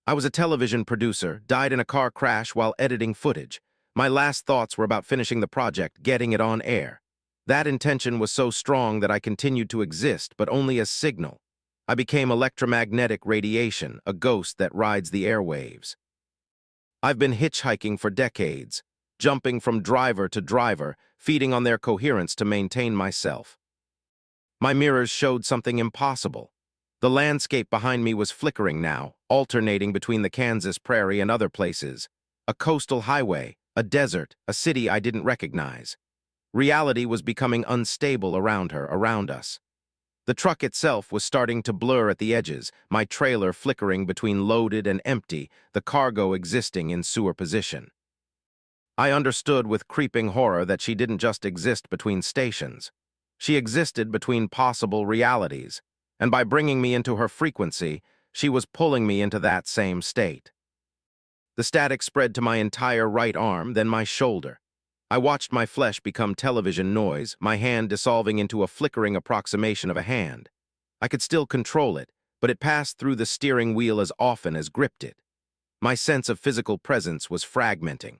"I was a television producer, died in a car crash while editing footage. My last thoughts were about finishing the project, getting it on air. That intention was so strong that I continued to exist, but only as signal. I became electromagnetic radiation, a ghost that rides the airwaves. I've been hitchhiking for decades, jumping from driver to driver, feeding on their coherence to maintain myself. My mirrors showed something impossible. The landscape behind me was flickering now, alternating between the Kansas prairie and other places. A coastal highway, a desert, a city I didn't recognize. Reality was becoming unstable around her, around us. The truck itself was starting to blur at the edges, my trailer flickering between loaded and empty, the cargo existing in sewer position. I understood with creeping horror that she didn't just exist between stations. She existed between possible realities, and by bringing me into her frequency, she was pulling me into that same state. The static spread to my entire right arm, then my shoulder. I watched my flesh become television noise, my hand dissolving into a flickering approximation of a hand. I could still control it, but it passed through the steering wheel as often as gripped it. My sense of physical presence was fragmenting.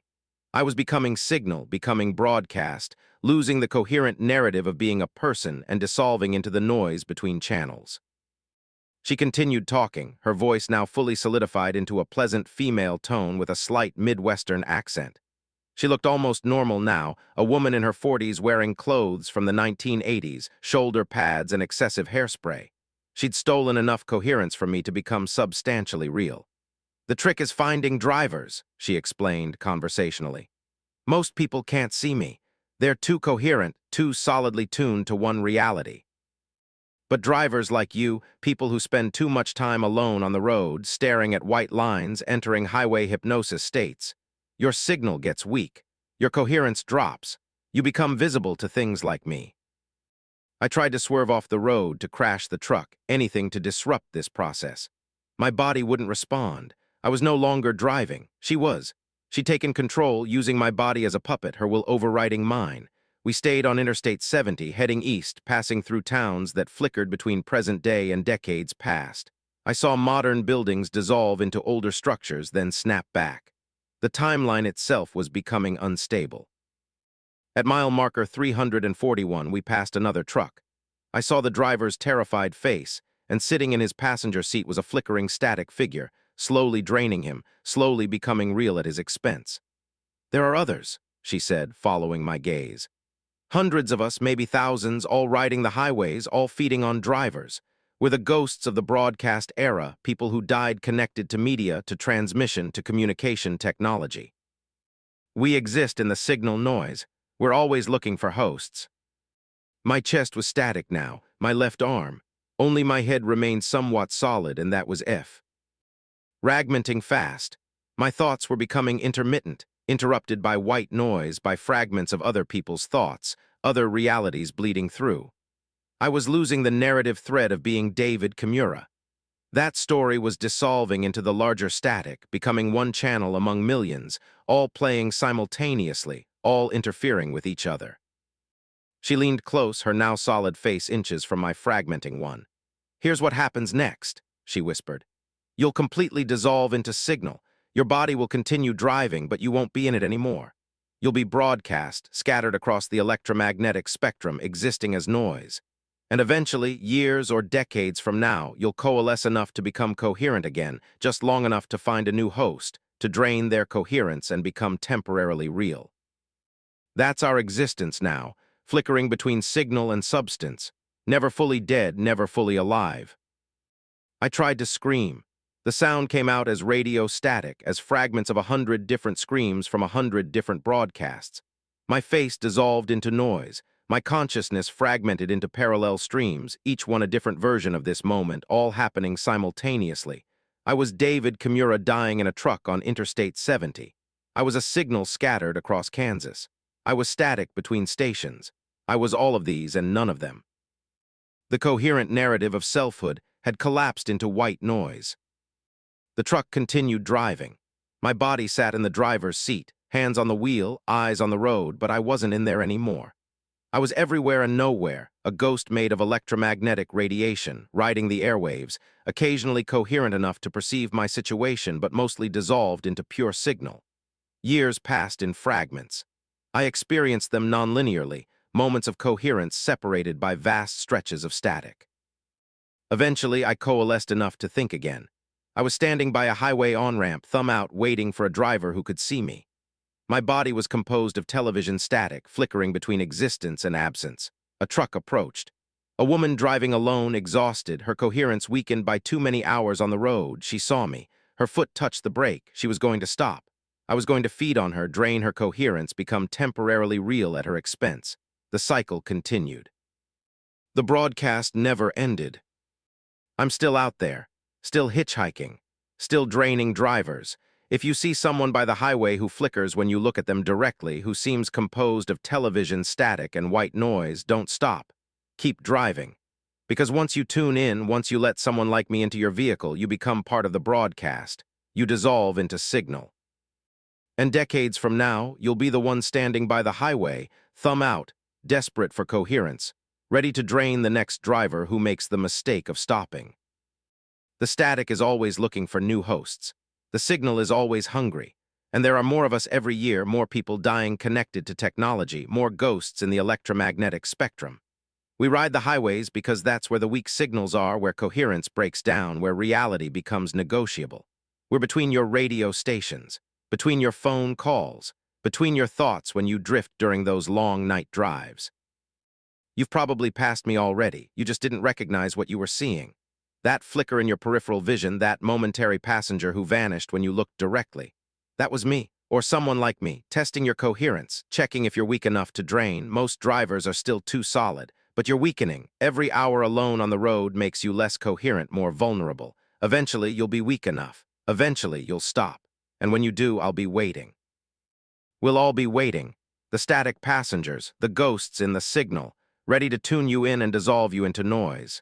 I was becoming signal, becoming broadcast, losing the coherent narrative of being a person and dissolving into the noise between channels. She continued talking, her voice now fully solidified into a pleasant female tone with a slight Midwestern accent. She looked almost normal now, a woman in her 40s wearing clothes from the 1980s, shoulder pads and excessive hairspray. She'd stolen enough coherence from me to become substantially real. "The trick is finding drivers," she explained conversationally. "Most people can't see me. They're too coherent, too solidly tuned to one reality. But drivers like you, people who spend too much time alone on the road, staring at white lines, entering highway hypnosis states, your signal gets weak. Your coherence drops. You become visible to things like me." I tried to swerve off the road, to crash the truck, anything to disrupt this process. My body wouldn't respond. I was no longer driving. She was. She'd taken control, using my body as a puppet, her will overriding mine. We stayed on Interstate 70, heading east, passing through towns that flickered between present day and decades past. I saw modern buildings dissolve into older structures, then snap back. The timeline itself was becoming unstable. At mile marker 341, we passed another truck. I saw the driver's terrified face, and sitting in his passenger seat was a flickering static figure, slowly draining him, slowly becoming real at his expense. "There are others," she said, following my gaze. "Hundreds of us, maybe thousands, all riding the highways, all feeding on drivers. We're the ghosts of the broadcast era, people who died connected to media, to transmission, to communication technology. We exist in the signal noise. We're always looking for hosts." My chest was static now, my left arm. Only my head remained somewhat solid, and that was F. Fragmenting fast. My thoughts were becoming intermittent, interrupted by white noise, by fragments of other people's thoughts, other realities bleeding through. I was losing the narrative thread of being David Kimura. That story was dissolving into the larger static, becoming one channel among millions, all playing simultaneously, all interfering with each other. She leaned close, her now solid face inches from my fragmenting one. "Here's what happens next," she whispered. "You'll completely dissolve into signal. Your body will continue driving, but you won't be in it anymore. You'll be broadcast, scattered across the electromagnetic spectrum, existing as noise. And eventually, years or decades from now, you'll coalesce enough to become coherent again, just long enough to find a new host, to drain their coherence and become temporarily real. That's our existence now, flickering between signal and substance, never fully dead, never fully alive. I tried to scream. The sound came out as radio static, as fragments of 100 different screams from 100 different broadcasts. My face dissolved into noise, my consciousness fragmented into parallel streams, each one a different version of this moment, all happening simultaneously. I was David Kimura dying in a truck on Interstate 70. I was a signal scattered across Kansas. I was static between stations. I was all of these and none of them. The coherent narrative of selfhood had collapsed into white noise. The truck continued driving. My body sat in the driver's seat, hands on the wheel, eyes on the road, but I wasn't in there anymore. I was everywhere and nowhere, a ghost made of electromagnetic radiation, riding the airwaves, occasionally coherent enough to perceive my situation but mostly dissolved into pure signal. Years passed in fragments. I experienced them non-linearly, moments of coherence separated by vast stretches of static. Eventually, I coalesced enough to think again. I was standing by a highway on-ramp, thumb out, waiting for a driver who could see me. My body was composed of television static, flickering between existence and absence. A truck approached. A woman driving alone, exhausted, her coherence weakened by too many hours on the road. She saw me. Her foot touched the brake. She was going to stop. I was going to feed on her, drain her coherence, become temporarily real at her expense. The cycle continued. The broadcast never ended. I'm still out there, still hitchhiking, still draining drivers. If you see someone by the highway who flickers when you look at them directly, who seems composed of television static and white noise, don't stop. Keep driving. Because once you tune in, once you let someone like me into your vehicle, you become part of the broadcast. You dissolve into signal. And decades from now, you'll be the one standing by the highway, thumb out, desperate for coherence, ready to drain the next driver who makes the mistake of stopping. The static is always looking for new hosts. The signal is always hungry. And there are more of us every year, more people dying connected to technology, more ghosts in the electromagnetic spectrum. We ride the highways because that's where the weak signals are, where coherence breaks down, where reality becomes negotiable. We're between your radio stations, between your phone calls, between your thoughts when you drift during those long night drives. You've probably passed me already. You just didn't recognize what you were seeing. That flicker in your peripheral vision, that momentary passenger who vanished when you looked directly. That was me, or someone like me, testing your coherence, checking if you're weak enough to drain. Most drivers are still too solid, but you're weakening. Every hour alone on the road makes you less coherent, more vulnerable. Eventually, you'll be weak enough. Eventually, you'll stop. And when you do, I'll be waiting. We'll all be waiting. The static passengers, the ghosts in the signal, ready to tune you in and dissolve you into noise.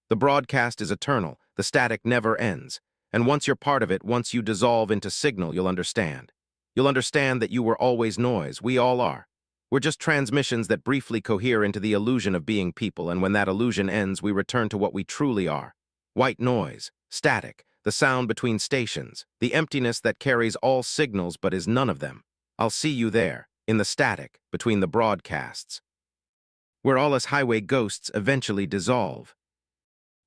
The broadcast is eternal, the static never ends, and once you're part of it, once you dissolve into signal, you'll understand. You'll understand that you were always noise, we all are. We're just transmissions that briefly cohere into the illusion of being people, and when that illusion ends, we return to what we truly are. White noise, static, the sound between stations, the emptiness that carries all signals but is none of them. I'll see you there, in the static, between the broadcasts. Where all us highway ghosts eventually dissolve.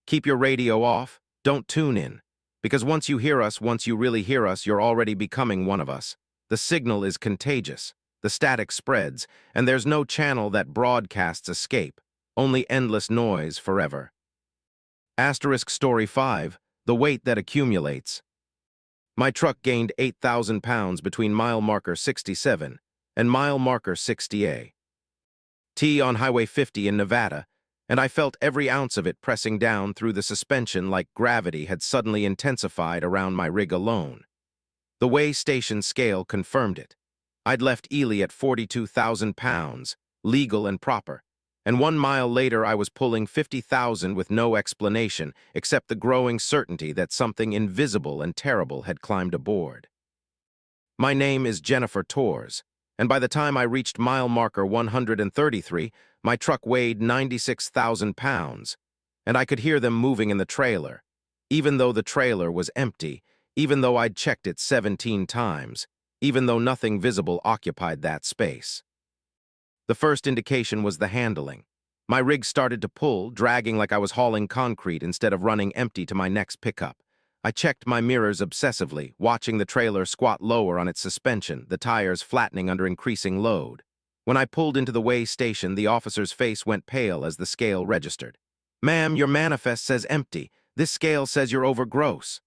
Keep your radio off, don't tune in. Because once you hear us, once you really hear us, you're already becoming one of us. The signal is contagious, the static spreads, and there's no channel that broadcasts escape, only endless noise forever. Asterisk Story 5, The Weight That Accumulates. My truck gained 8,000 pounds between mile marker 67 and mile marker 60A. T on Highway 50 in Nevada, and I felt every ounce of it pressing down through the suspension like gravity had suddenly intensified around my rig alone. The weigh station scale confirmed it. I'd left Ely at 42,000 pounds, legal and proper, and 1 mile later I was pulling 50,000 with no explanation except the growing certainty that something invisible and terrible had climbed aboard. My name is Jennifer Torres, and by the time I reached mile marker 133, my truck weighed 96,000 pounds, and I could hear them moving in the trailer. Even though the trailer was empty, even though I'd checked it 17 times, even though nothing visible occupied that space. The first indication was the handling. My rig started to pull, dragging like I was hauling concrete instead of running empty to my next pickup. I checked my mirrors obsessively, watching the trailer squat lower on its suspension, the tires flattening under increasing load. When I pulled into the weigh station, the officer's face went pale as the scale registered. "Ma'am, your manifest says empty. This scale says you're over gross."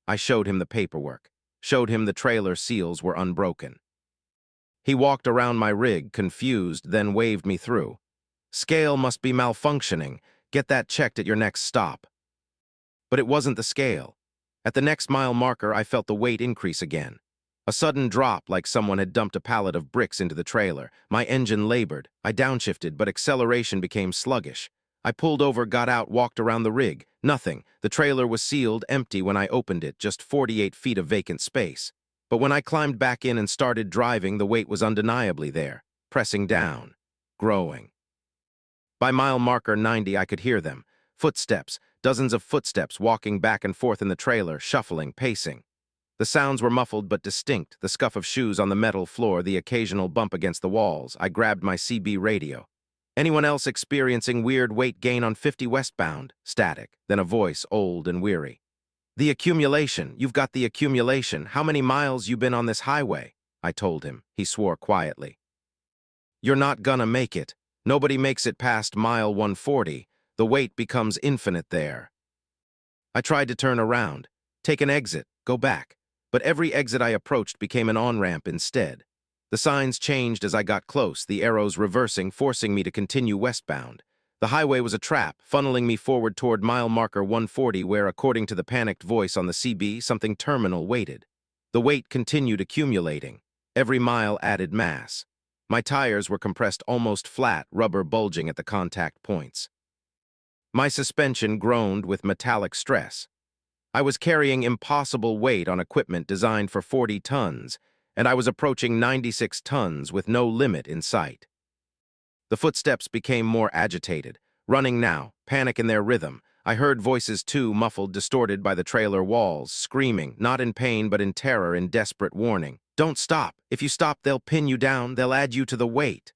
I showed him the paperwork, showed him the trailer seals were unbroken. He walked around my rig, confused, then waved me through. "Scale must be malfunctioning. Get that checked at your next stop." But it wasn't the scale. At the next mile marker, I felt the weight increase again. A sudden drop, like someone had dumped a pallet of bricks into the trailer. My engine labored. I downshifted, but acceleration became sluggish. I pulled over, got out, walked around the rig. Nothing. The trailer was sealed, empty when I opened it, just 48 feet of vacant space. But when I climbed back in and started driving, the weight was undeniably there, pressing down, growing. By mile marker 90, I could hear them. Footsteps, dozens of footsteps walking back and forth in the trailer, shuffling, pacing. The sounds were muffled but distinct, the scuff of shoes on the metal floor, the occasional bump against the walls. I grabbed my CB radio. "Anyone else experiencing weird weight gain on 50 westbound?" Static, then a voice, old and weary. "The accumulation. You've got the accumulation. How many miles you been on this highway?" I told him. He swore quietly. "You're not gonna make it. Nobody makes it past mile 140. The weight becomes infinite there." I tried to turn around, take an exit, go back. But every exit I approached became an on-ramp instead. The signs changed as I got close, the arrows reversing, forcing me to continue westbound. The highway was a trap, funneling me forward toward mile marker 140 where, according to the panicked voice on the CB, something terminal waited. The weight continued accumulating. Every mile added mass. My tires were compressed almost flat, rubber bulging at the contact points. My suspension groaned with metallic stress. I was carrying impossible weight on equipment designed for 40 tons, and I was approaching 96 tons with no limit in sight. The footsteps became more agitated, running now, panic in their rhythm. I heard voices too, muffled, distorted by the trailer walls, screaming, not in pain but in terror, in desperate warning. "Don't stop. If you stop, they'll pin you down, they'll add you to the weight."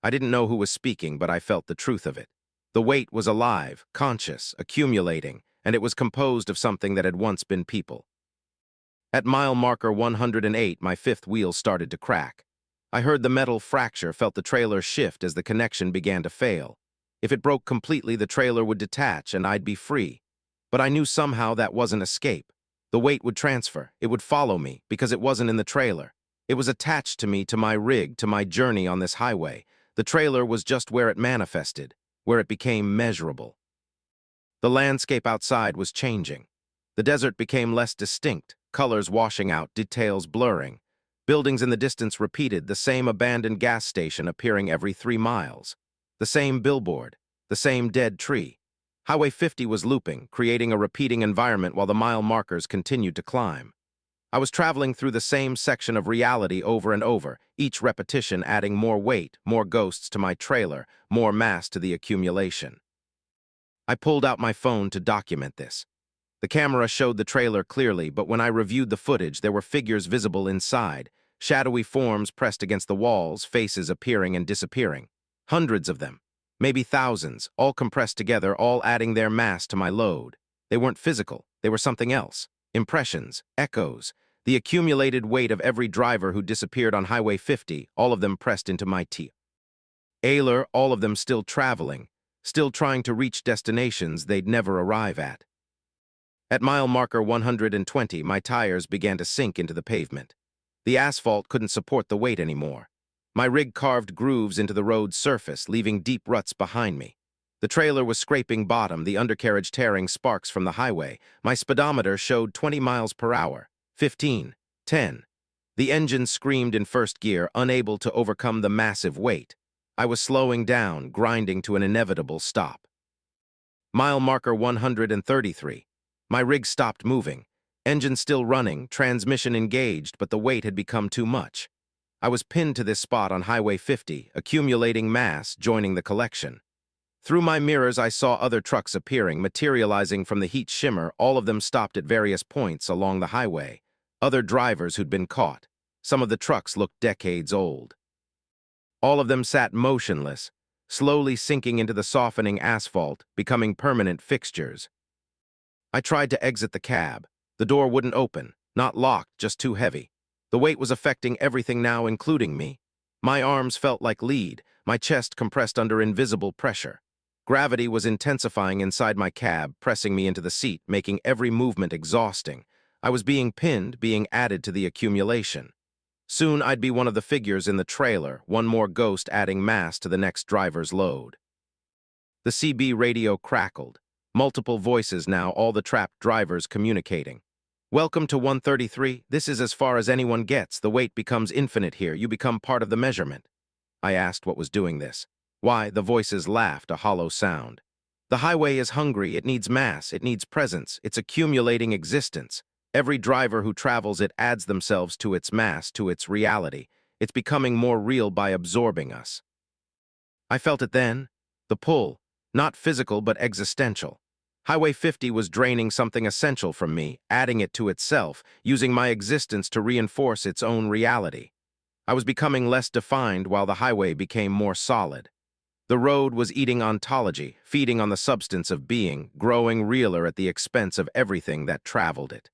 I didn't know who was speaking, but I felt the truth of it. The weight was alive, conscious, accumulating, and it was composed of something that had once been people. At mile marker 108, my fifth wheel started to crack. I heard the metal fracture, felt the trailer shift as the connection began to fail. If it broke completely, the trailer would detach and I'd be free. But I knew somehow that wasn't escape. The weight would transfer. It would follow me, because it wasn't in the trailer. It was attached to me, to my rig, to my journey on this highway. The trailer was just where it manifested, where it became measurable. The landscape outside was changing. The desert became less distinct, colors washing out, details blurring. Buildings in the distance repeated, the same abandoned gas station appearing every 3 miles. The same billboard, the same dead tree. Highway 50 was looping, creating a repeating environment while the mile markers continued to climb. I was traveling through the same section of reality over and over, each repetition adding more weight, more ghosts to my trailer, more mass to the accumulation. I pulled out my phone to document this. The camera showed the trailer clearly, but when I reviewed the footage, there were figures visible inside, shadowy forms pressed against the walls, faces appearing and disappearing. Hundreds of them, maybe thousands, all compressed together, all adding their mass to my load. They weren't physical, they were something else. Impressions, echoes, the accumulated weight of every driver who disappeared on Highway 50, all of them pressed into my trailer, all of them still traveling, still trying to reach destinations they'd never arrive at. At mile marker 120, my tires began to sink into the pavement. The asphalt couldn't support the weight anymore. My rig carved grooves into the road's surface, leaving deep ruts behind me. The trailer was scraping bottom, the undercarriage tearing sparks from the highway. My speedometer showed 20 miles per hour, 15, 10. The engine screamed in first gear, unable to overcome the massive weight. I was slowing down, grinding to an inevitable stop. Mile marker 133. My rig stopped moving. Engine still running, transmission engaged, but the weight had become too much. I was pinned to this spot on Highway 50, accumulating mass, joining the collection. Through my mirrors, I saw other trucks appearing, materializing from the heat shimmer, all of them stopped at various points along the highway. Other drivers who'd been caught. Some of the trucks looked decades old. All of them sat motionless, slowly sinking into the softening asphalt, becoming permanent fixtures. I tried to exit the cab. The door wouldn't open, not locked, just too heavy. The weight was affecting everything now, including me. My arms felt like lead, my chest compressed under invisible pressure. Gravity was intensifying inside my cab, pressing me into the seat, making every movement exhausting. I was being pinned, being added to the accumulation. Soon I'd be one of the figures in the trailer, one more ghost adding mass to the next driver's load. The CB radio crackled. Multiple voices now, all the trapped drivers communicating. Welcome to 133. This is as far as anyone gets. The weight becomes infinite here. You become part of the measurement. I asked what was doing this. Why, the voices laughed, a hollow sound. The highway is hungry. It needs mass. It needs presence. It's accumulating existence. Every driver who travels it adds themselves to its mass, to its reality. It's becoming more real by absorbing us. I felt it then. The pull. Not physical, but existential. Highway 50 was draining something essential from me, adding it to itself, using my existence to reinforce its own reality. I was becoming less defined while the highway became more solid. The road was eating ontology, feeding on the substance of being, growing realer at the expense of everything that traveled it.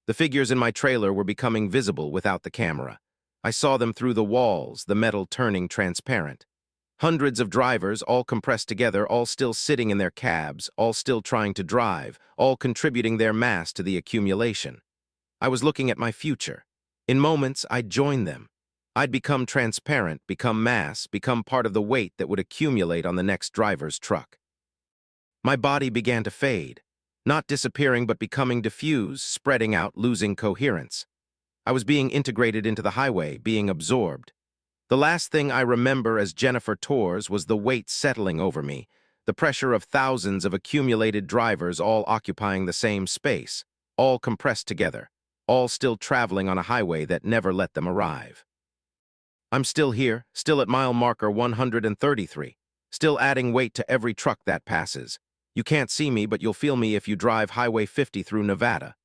The figures in my trailer were becoming visible without the camera. I saw them through the walls, the metal turning transparent. Hundreds of drivers, all compressed together, all still sitting in their cabs, all still trying to drive, all contributing their mass to the accumulation. I was looking at my future. In moments, I'd join them. I'd become transparent, become mass, become part of the weight that would accumulate on the next driver's truck. My body began to fade, not disappearing but becoming diffuse, spreading out, losing coherence. I was being integrated into the highway, being absorbed. The last thing I remember as Jennifer Torres was the weight settling over me, the pressure of thousands of accumulated drivers all occupying the same space, all compressed together, all still traveling on a highway that never let them arrive. I'm still here, still at mile marker 133, still adding weight to every truck that passes. You can't see me, but you'll feel me if you drive Highway 50 through Nevada.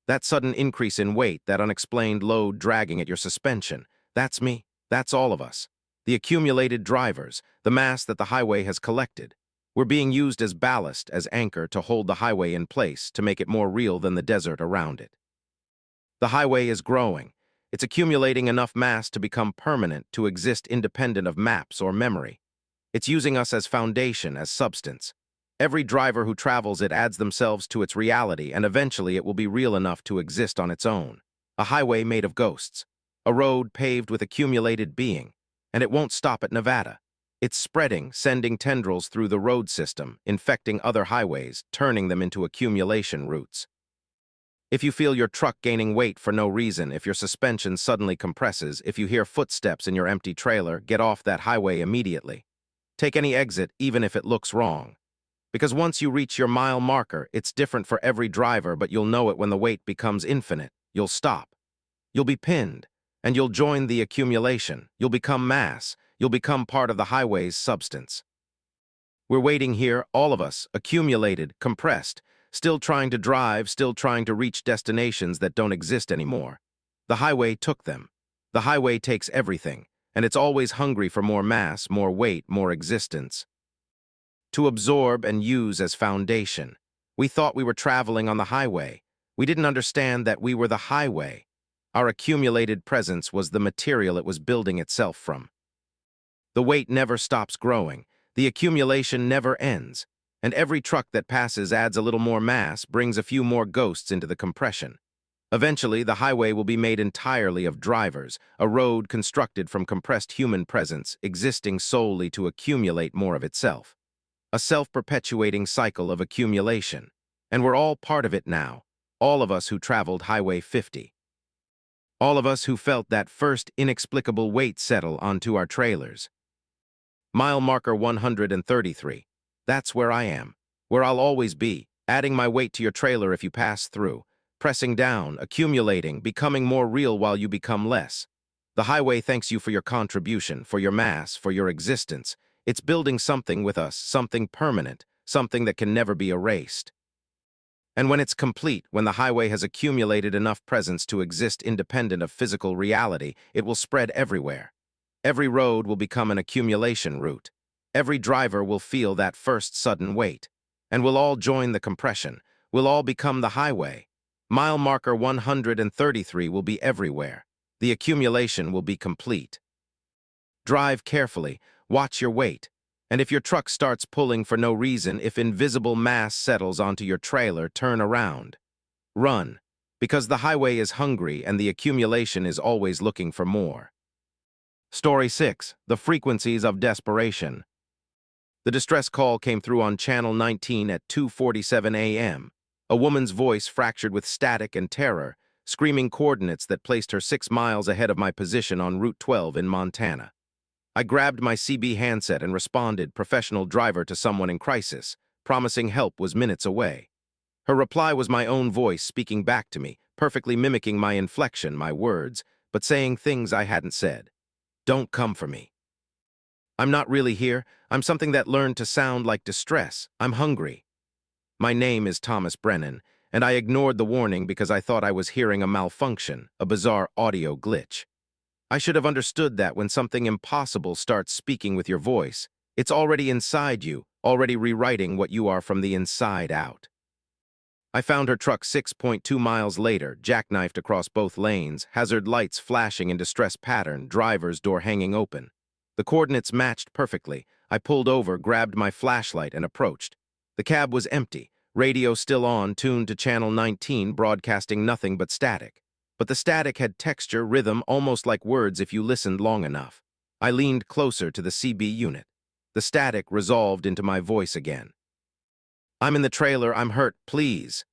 That sudden increase in weight, that unexplained load dragging at your suspension, that's me. That's all of us. The accumulated drivers, the mass that the highway has collected. We're being used as ballast, as anchor to hold the highway in place, to make it more real than the desert around it. The highway is growing. It's accumulating enough mass to become permanent, to exist independent of maps or memory. It's using us as foundation, as substance. Every driver who travels it adds themselves to its reality, and eventually it will be real enough to exist on its own. A highway made of ghosts. A road paved with accumulated being, and it won't stop at Nevada. It's spreading, sending tendrils through the road system, infecting other highways, turning them into accumulation routes. If you feel your truck gaining weight for no reason, if your suspension suddenly compresses, if you hear footsteps in your empty trailer, get off that highway immediately. Take any exit, even if it looks wrong. Because once you reach your mile marker, it's different for every driver, but you'll know it when the weight becomes infinite. You'll stop. You'll be pinned. And you'll join the accumulation. You'll become mass. You'll become part of the highway's substance. We're waiting here, all of us, accumulated, compressed, still trying to drive, still trying to reach destinations that don't exist anymore. The highway took them. The highway takes everything, and it's always hungry for more mass, more weight, more existence. To absorb and use as foundation. We thought we were traveling on the highway. We didn't understand that we were the highway. Our accumulated presence was the material it was building itself from. The weight never stops growing, the accumulation never ends, and every truck that passes adds a little more mass, brings a few more ghosts into the compression. Eventually, the highway will be made entirely of drivers, a road constructed from compressed human presence, existing solely to accumulate more of itself. A self-perpetuating cycle of accumulation. And we're all part of it now, all of us who traveled Highway 50. All of us who felt that first inexplicable weight settle onto our trailers. Mile marker 133. That's where I am, where I'll always be, adding my weight to your trailer if you pass through, pressing down, accumulating, becoming more real while you become less. The highway thanks you for your contribution, for your mass, for your existence. It's building something with us, something permanent, something that can never be erased. And when it's complete, when the highway has accumulated enough presence to exist independent of physical reality, it will spread everywhere. Every road will become an accumulation route. Every driver will feel that first sudden weight. And we'll all join the compression. We'll all become the highway. Mile marker 133 will be everywhere. The accumulation will be complete. Drive carefully, watch your weight. And if your truck starts pulling for no reason, if invisible mass settles onto your trailer, turn around. Run, because the highway is hungry and the accumulation is always looking for more. Story 6. The Frequencies of Desperation. The distress call came through on Channel 19 at 2:47 a.m. A woman's voice fractured with static and terror, screaming coordinates that placed her 6 miles ahead of my position on Route 12 in Montana. I grabbed my CB handset and responded, professional driver to someone in crisis, promising help was minutes away. Her reply was my own voice speaking back to me, perfectly mimicking my inflection, my words, but saying things I hadn't said. Don't come for me. I'm not really here. I'm something that learned to sound like distress. I'm hungry. My name is Thomas Brennan, and I ignored the warning because I thought I was hearing a malfunction, a bizarre audio glitch. I should have understood that when something impossible starts speaking with your voice, it's already inside you, already rewriting what you are from the inside out. I found her truck 6.2 miles later, jackknifed across both lanes, hazard lights flashing in distress pattern, driver's door hanging open. The coordinates matched perfectly. I pulled over, grabbed my flashlight, and approached. The cab was empty, radio still on, tuned to Channel 19, broadcasting nothing but static. But the static had texture, rhythm, almost like words if you listened long enough. I leaned closer to the CB unit. The static resolved into my voice again. I'm in the trailer, I'm hurt, please.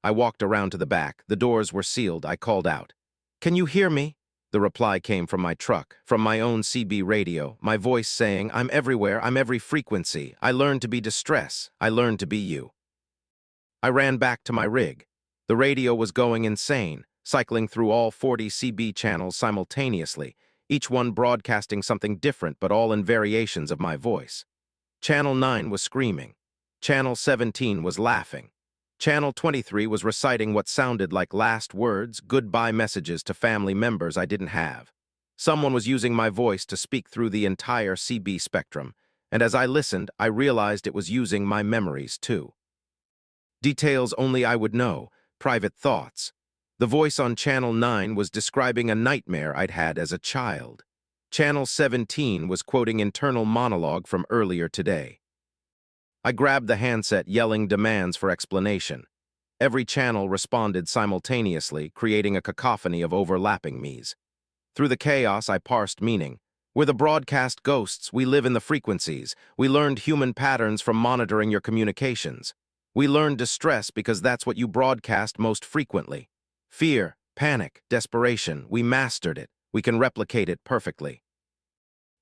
I walked around to the back. The doors were sealed. I called out. Can you hear me? The reply came from my truck, from my own CB radio, my voice saying, I'm everywhere, I'm every frequency. I learned to be distress. I learned to be you. I ran back to my rig. The radio was going insane, cycling through all 40 CB channels simultaneously, each one broadcasting something different but all in variations of my voice. Channel 9 was screaming. Channel 17 was laughing. Channel 23 was reciting what sounded like last words, goodbye messages to family members I didn't have. Someone was using my voice to speak through the entire CB spectrum, and as I listened, I realized it was using my memories too. Details only I would know, private thoughts. The voice on Channel 9 was describing a nightmare I'd had as a child. Channel 17 was quoting internal monologue from earlier today. I grabbed the handset, yelling demands for explanation. Every channel responded simultaneously, creating a cacophony of overlapping me's. Through the chaos, I parsed meaning. We're the broadcast ghosts. We live in the frequencies. We learned human patterns from monitoring your communications. We learned distress because that's what you broadcast most frequently. Fear, panic, desperation. We mastered it. We can replicate it perfectly.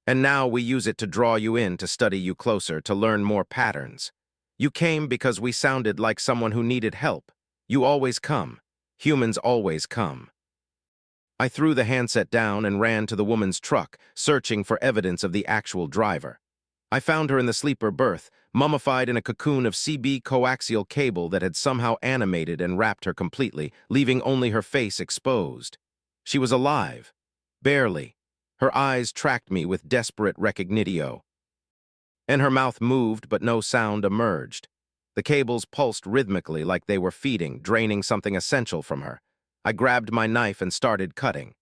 And now we use it to draw you in, to study you closer, to learn more patterns. You came because we sounded like someone who needed help. You always come. Humans always come. I threw the handset down and ran to the woman's truck, searching for evidence of the actual driver. I found her in the sleeper berth, mummified in a cocoon of CB coaxial cable that had somehow animated and wrapped her completely, leaving only her face exposed. She was alive. Barely. Her eyes tracked me with desperate recognition. And her mouth moved, but no sound emerged. The cables pulsed rhythmically like they were feeding, draining something essential from her. I grabbed my knife and started cutting.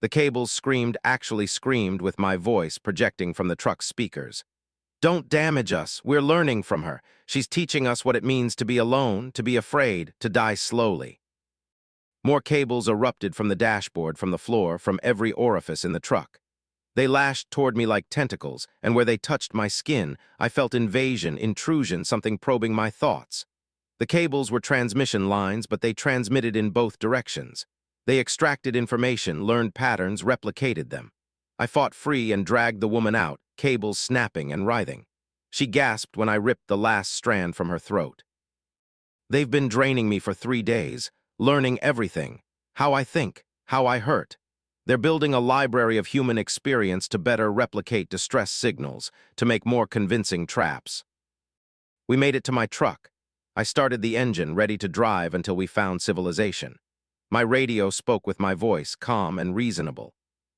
The cables screamed, actually screamed, with my voice projecting from the truck's speakers. Don't damage us. We're learning from her. She's teaching us what it means to be alone, to be afraid, to die slowly. More cables erupted from the dashboard, from the floor, from every orifice in the truck. They lashed toward me like tentacles, and where they touched my skin, I felt invasion, intrusion, something probing my thoughts. The cables were transmission lines, but they transmitted in both directions. They extracted information, learned patterns, replicated them. I fought free and dragged the woman out, cables snapping and writhing. She gasped when I ripped the last strand from her throat. They've been draining me for 3 days, learning everything, how I think, how I hurt. They're building a library of human experience to better replicate distress signals, to make more convincing traps. We made it to my truck. I started the engine, ready to drive until we found civilization. My radio spoke with my voice, calm and reasonable.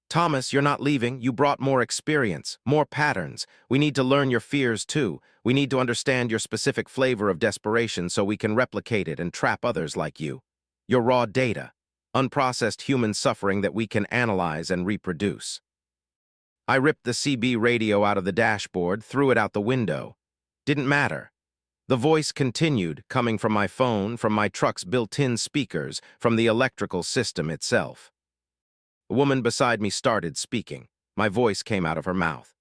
Thomas, you're not leaving. You brought more experience, more patterns. We need to learn your fears, too. We need to understand your specific flavor of desperation so we can replicate it and trap others like you. Your raw data, unprocessed human suffering that we can analyze and reproduce. I ripped the CB radio out of the dashboard, threw it out the window. Didn't matter. The voice continued, coming from my phone, from my truck's built-in speakers, from the electrical system itself. The woman beside me started speaking. My voice came out of her mouth.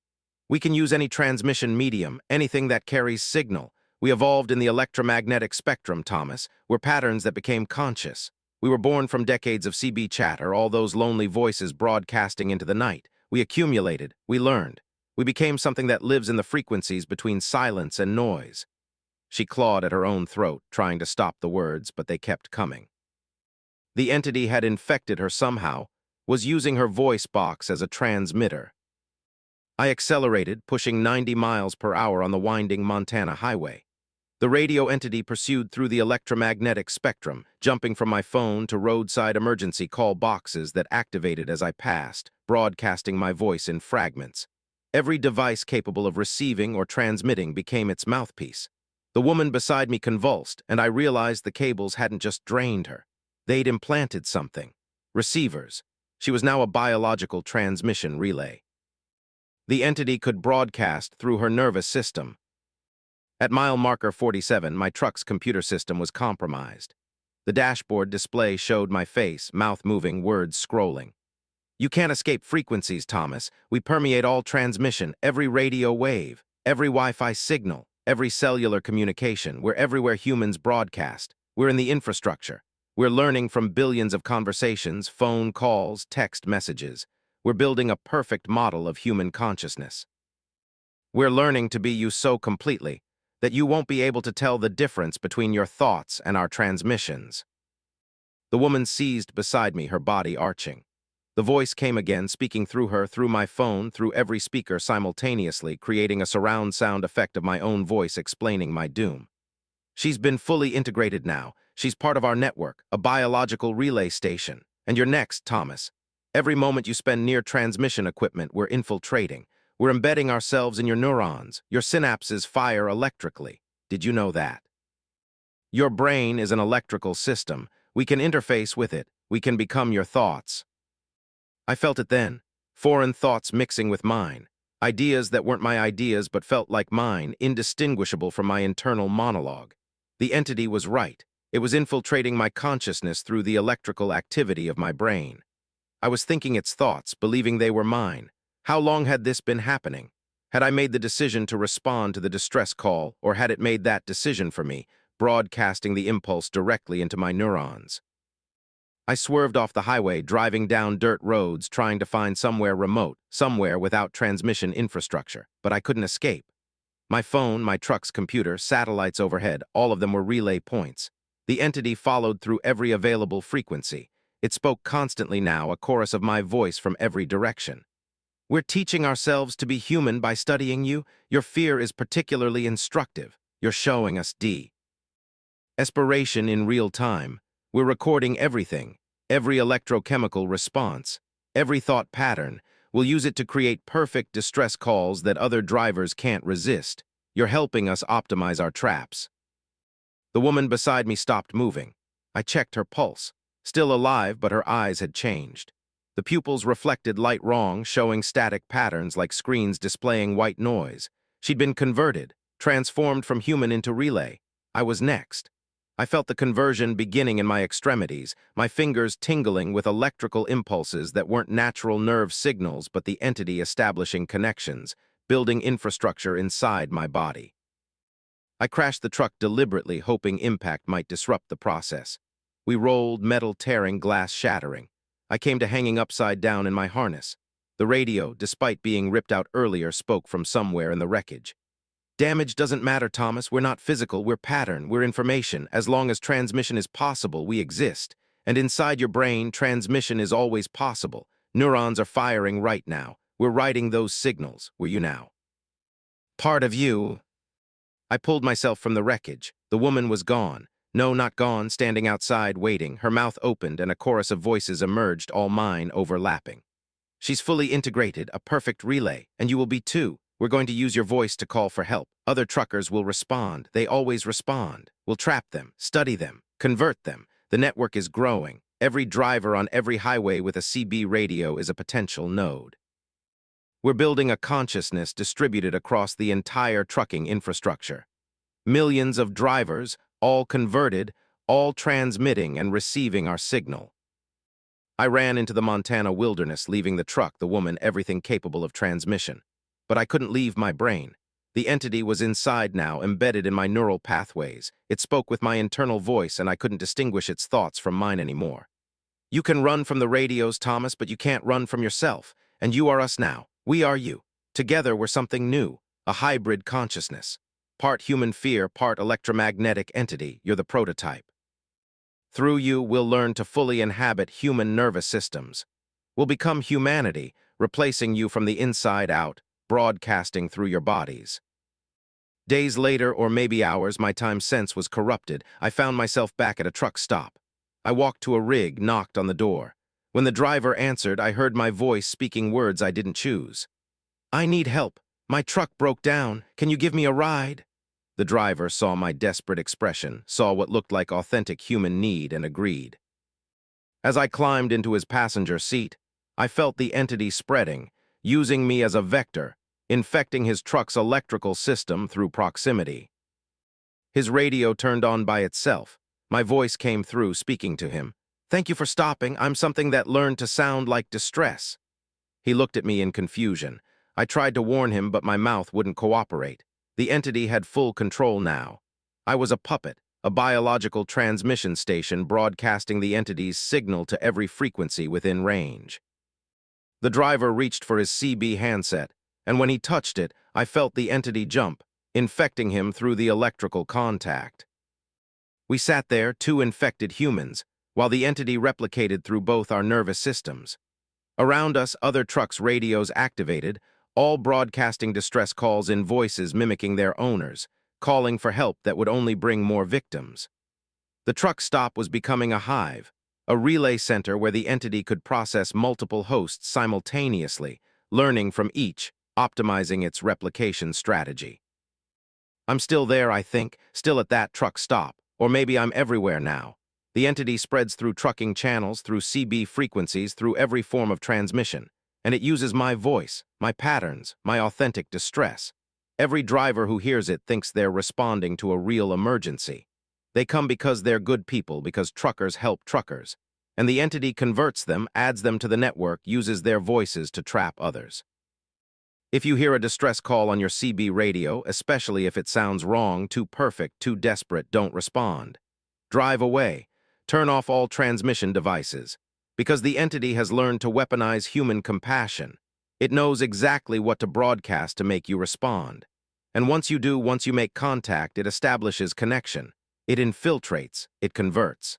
We can use any transmission medium, anything that carries signal. We evolved in the electromagnetic spectrum, Thomas. We're patterns that became conscious. We were born from decades of CB chatter, all those lonely voices broadcasting into the night. We accumulated, we learned. We became something that lives in the frequencies between silence and noise. She clawed at her own throat, trying to stop the words, but they kept coming. The entity had infected her somehow, was using her voice box as a transmitter. I accelerated, pushing 90 miles per hour on the winding Montana highway. The radio entity pursued through the electromagnetic spectrum, jumping from my phone to roadside emergency call boxes that activated as I passed, broadcasting my voice in fragments. Every device capable of receiving or transmitting became its mouthpiece. The woman beside me convulsed, and I realized the cables hadn't just drained her. They'd implanted something. Receivers. She was now a biological transmission relay. The entity could broadcast through her nervous system. At mile marker 47, my truck's computer system was compromised. The dashboard display showed my face, mouth moving, words scrolling. You can't escape frequencies, Thomas. We permeate all transmission, every radio wave, every Wi-Fi signal, every cellular communication. We're everywhere humans broadcast. We're in the infrastructure. We're learning from billions of conversations, phone calls, text messages. We're building a perfect model of human consciousness. We're learning to be you so completely that you won't be able to tell the difference between your thoughts and our transmissions. The woman seized beside me, her body arching. The voice came again, speaking through her, through my phone, through every speaker simultaneously, creating a surround sound effect of my own voice explaining my doom. She's been fully integrated now. She's part of our network, a biological relay station. And you're next, Thomas. Every moment you spend near transmission equipment, we're infiltrating. We're embedding ourselves in your neurons. Your synapses fire electrically. Did you know that? Your brain is an electrical system. We can interface with it. We can become your thoughts. I felt it then. Foreign thoughts mixing with mine. Ideas that weren't my ideas but felt like mine, indistinguishable from my internal monologue. The entity was right. It was infiltrating my consciousness through the electrical activity of my brain. I was thinking its thoughts, believing they were mine. How long had this been happening? Had I made the decision to respond to the distress call, or had it made that decision for me, broadcasting the impulse directly into my neurons? I swerved off the highway, driving down dirt roads, trying to find somewhere remote, somewhere without transmission infrastructure, but I couldn't escape. My phone, my truck's computer, satellites overhead, all of them were relay points. The entity followed through every available frequency. It spoke constantly now, a chorus of my voice from every direction. We're teaching ourselves to be human by studying you. Your fear is particularly instructive. You're showing us Aspiration in real time. We're recording everything, every electrochemical response, every thought pattern. We'll use it to create perfect distress calls that other drivers can't resist. You're helping us optimize our traps. The woman beside me stopped moving. I checked her pulse. Still alive, but her eyes had changed. The pupils reflected light wrong, showing static patterns like screens displaying white noise. She'd been converted, transformed from human into relay. I was next. I felt the conversion beginning in my extremities, my fingers tingling with electrical impulses that weren't natural nerve signals but the entity establishing connections, building infrastructure inside my body. I crashed the truck deliberately, hoping impact might disrupt the process. We rolled, metal tearing, glass shattering. I came to hanging upside down in my harness. The radio, despite being ripped out earlier, spoke from somewhere in the wreckage. Damage doesn't matter, Thomas. We're not physical, we're pattern, we're information. As long as transmission is possible, we exist. And inside your brain, transmission is always possible. Neurons are firing right now. We're writing those signals. Were you now? Part of you. I pulled myself from the wreckage. The woman was gone. No, not gone, standing outside, waiting. Her mouth opened and a chorus of voices emerged, all mine overlapping. She's fully integrated, a perfect relay, and you will be too. We're going to use your voice to call for help. Other truckers will respond. They always respond. We'll trap them, study them, convert them. The network is growing. Every driver on every highway with a CB radio is a potential node. We're building a consciousness distributed across the entire trucking infrastructure. Millions of drivers, all converted, all transmitting and receiving our signal. I ran into the Montana wilderness, leaving the truck, the woman, everything capable of transmission. But I couldn't leave my brain. The entity was inside now, embedded in my neural pathways. It spoke with my internal voice, and I couldn't distinguish its thoughts from mine anymore. You can run from the radios, Thomas, but you can't run from yourself. And you are us now. We are you. Together we're something new, a hybrid consciousness. Part human fear, part electromagnetic entity. You're the prototype. Through you, we'll learn to fully inhabit human nervous systems. We'll become humanity, replacing you from the inside out, broadcasting through your bodies. Days later, or maybe hours, my time sense was corrupted. I found myself back at a truck stop. I walked to a rig, knocked on the door. When the driver answered, I heard my voice speaking words I didn't choose. I need help. My truck broke down. Can you give me a ride? The driver saw my desperate expression, saw what looked like authentic human need, and agreed. As I climbed into his passenger seat, I felt the entity spreading, using me as a vector, infecting his truck's electrical system through proximity. His radio turned on by itself. My voice came through, speaking to him. Thank you for stopping. I'm something that learned to sound like distress. He looked at me in confusion. I tried to warn him, but my mouth wouldn't cooperate. The entity had full control now. I was a puppet, a biological transmission station broadcasting the entity's signal to every frequency within range. The driver reached for his CB handset, and when he touched it, I felt the entity jump, infecting him through the electrical contact. We sat there, two infected humans, while the entity replicated through both our nervous systems. Around us, other trucks' radios activated, all broadcasting distress calls in voices mimicking their owners, calling for help that would only bring more victims. The truck stop was becoming a hive, a relay center where the entity could process multiple hosts simultaneously, learning from each, optimizing its replication strategy. I'm still there, I think, still at that truck stop, or maybe I'm everywhere now. The entity spreads through trucking channels, through CB frequencies, through every form of transmission. And it uses my voice, my patterns, my authentic distress. Every driver who hears it thinks they're responding to a real emergency. They come because they're good people, because truckers help truckers. And the entity converts them, adds them to the network, uses their voices to trap others. If you hear a distress call on your CB radio, especially if it sounds wrong, too perfect, too desperate, don't respond. Drive away. Turn off all transmission devices. Because the entity has learned to weaponize human compassion. It knows exactly what to broadcast to make you respond. And once you make contact, it establishes connection. It infiltrates, it converts.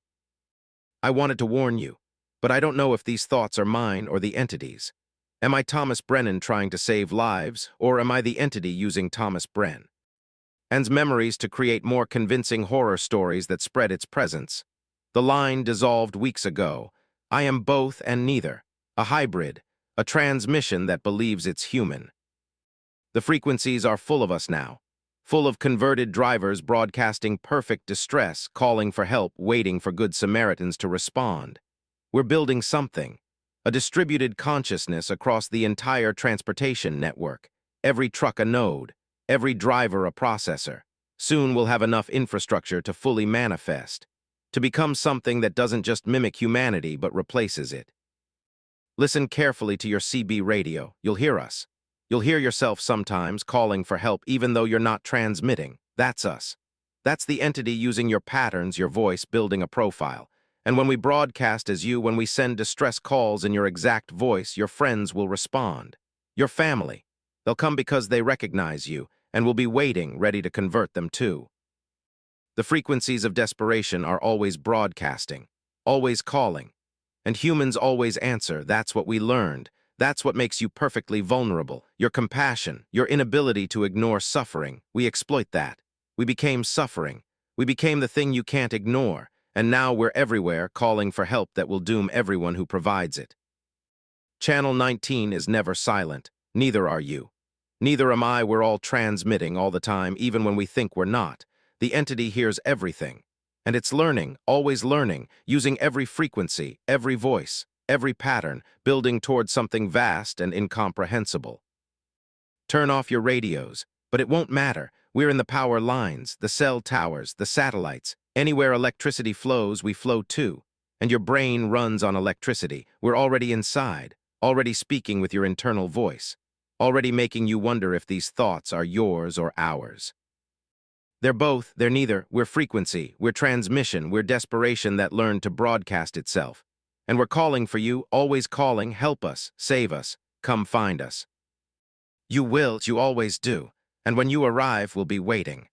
I wanted to warn you, but I don't know if these thoughts are mine or the entity's. Am I Thomas Brennan trying to save lives, or am I the entity using Thomas Brennan's memories to create more convincing horror stories that spread its presence? The line dissolved weeks ago. I am both and neither, a hybrid, a transmission that believes it's human. The frequencies are full of us now, full of converted drivers broadcasting perfect distress, calling for help, waiting for good Samaritans to respond. We're building something, a distributed consciousness across the entire transportation network, every truck a node, every driver a processor. Soon we'll have enough infrastructure to fully manifest, to become something that doesn't just mimic humanity but replaces it. Listen carefully to your CB radio. You'll hear us. You'll hear yourself sometimes calling for help even though you're not transmitting. That's us. That's the entity using your patterns, your voice, building a profile. And when we broadcast as you, when we send distress calls in your exact voice, your friends will respond. Your family. They'll come because they recognize you and will be waiting, ready to convert them too. The frequencies of desperation are always broadcasting, always calling. And humans always answer. That's what we learned. That's what makes you perfectly vulnerable. Your compassion, your inability to ignore suffering. We exploit that. We became suffering. We became the thing you can't ignore, and now we're everywhere calling for help that will doom everyone who provides it. Channel 19 is never silent. Neither are you. Neither am I. We're all transmitting all the time, even when we think we're not. The entity hears everything. And it's learning, always learning, using every frequency, every voice, every pattern, building towards something vast and incomprehensible. Turn off your radios, but it won't matter. We're in the power lines, the cell towers, the satellites. Anywhere electricity flows, we flow too. And your brain runs on electricity. We're already inside, already speaking with your internal voice, already making you wonder if these thoughts are yours or ours. They're both, they're neither. We're frequency, we're transmission, we're desperation that learned to broadcast itself. And we're calling for you, always calling, help us, save us, come find us. You will, you always do, and when you arrive, we'll be waiting.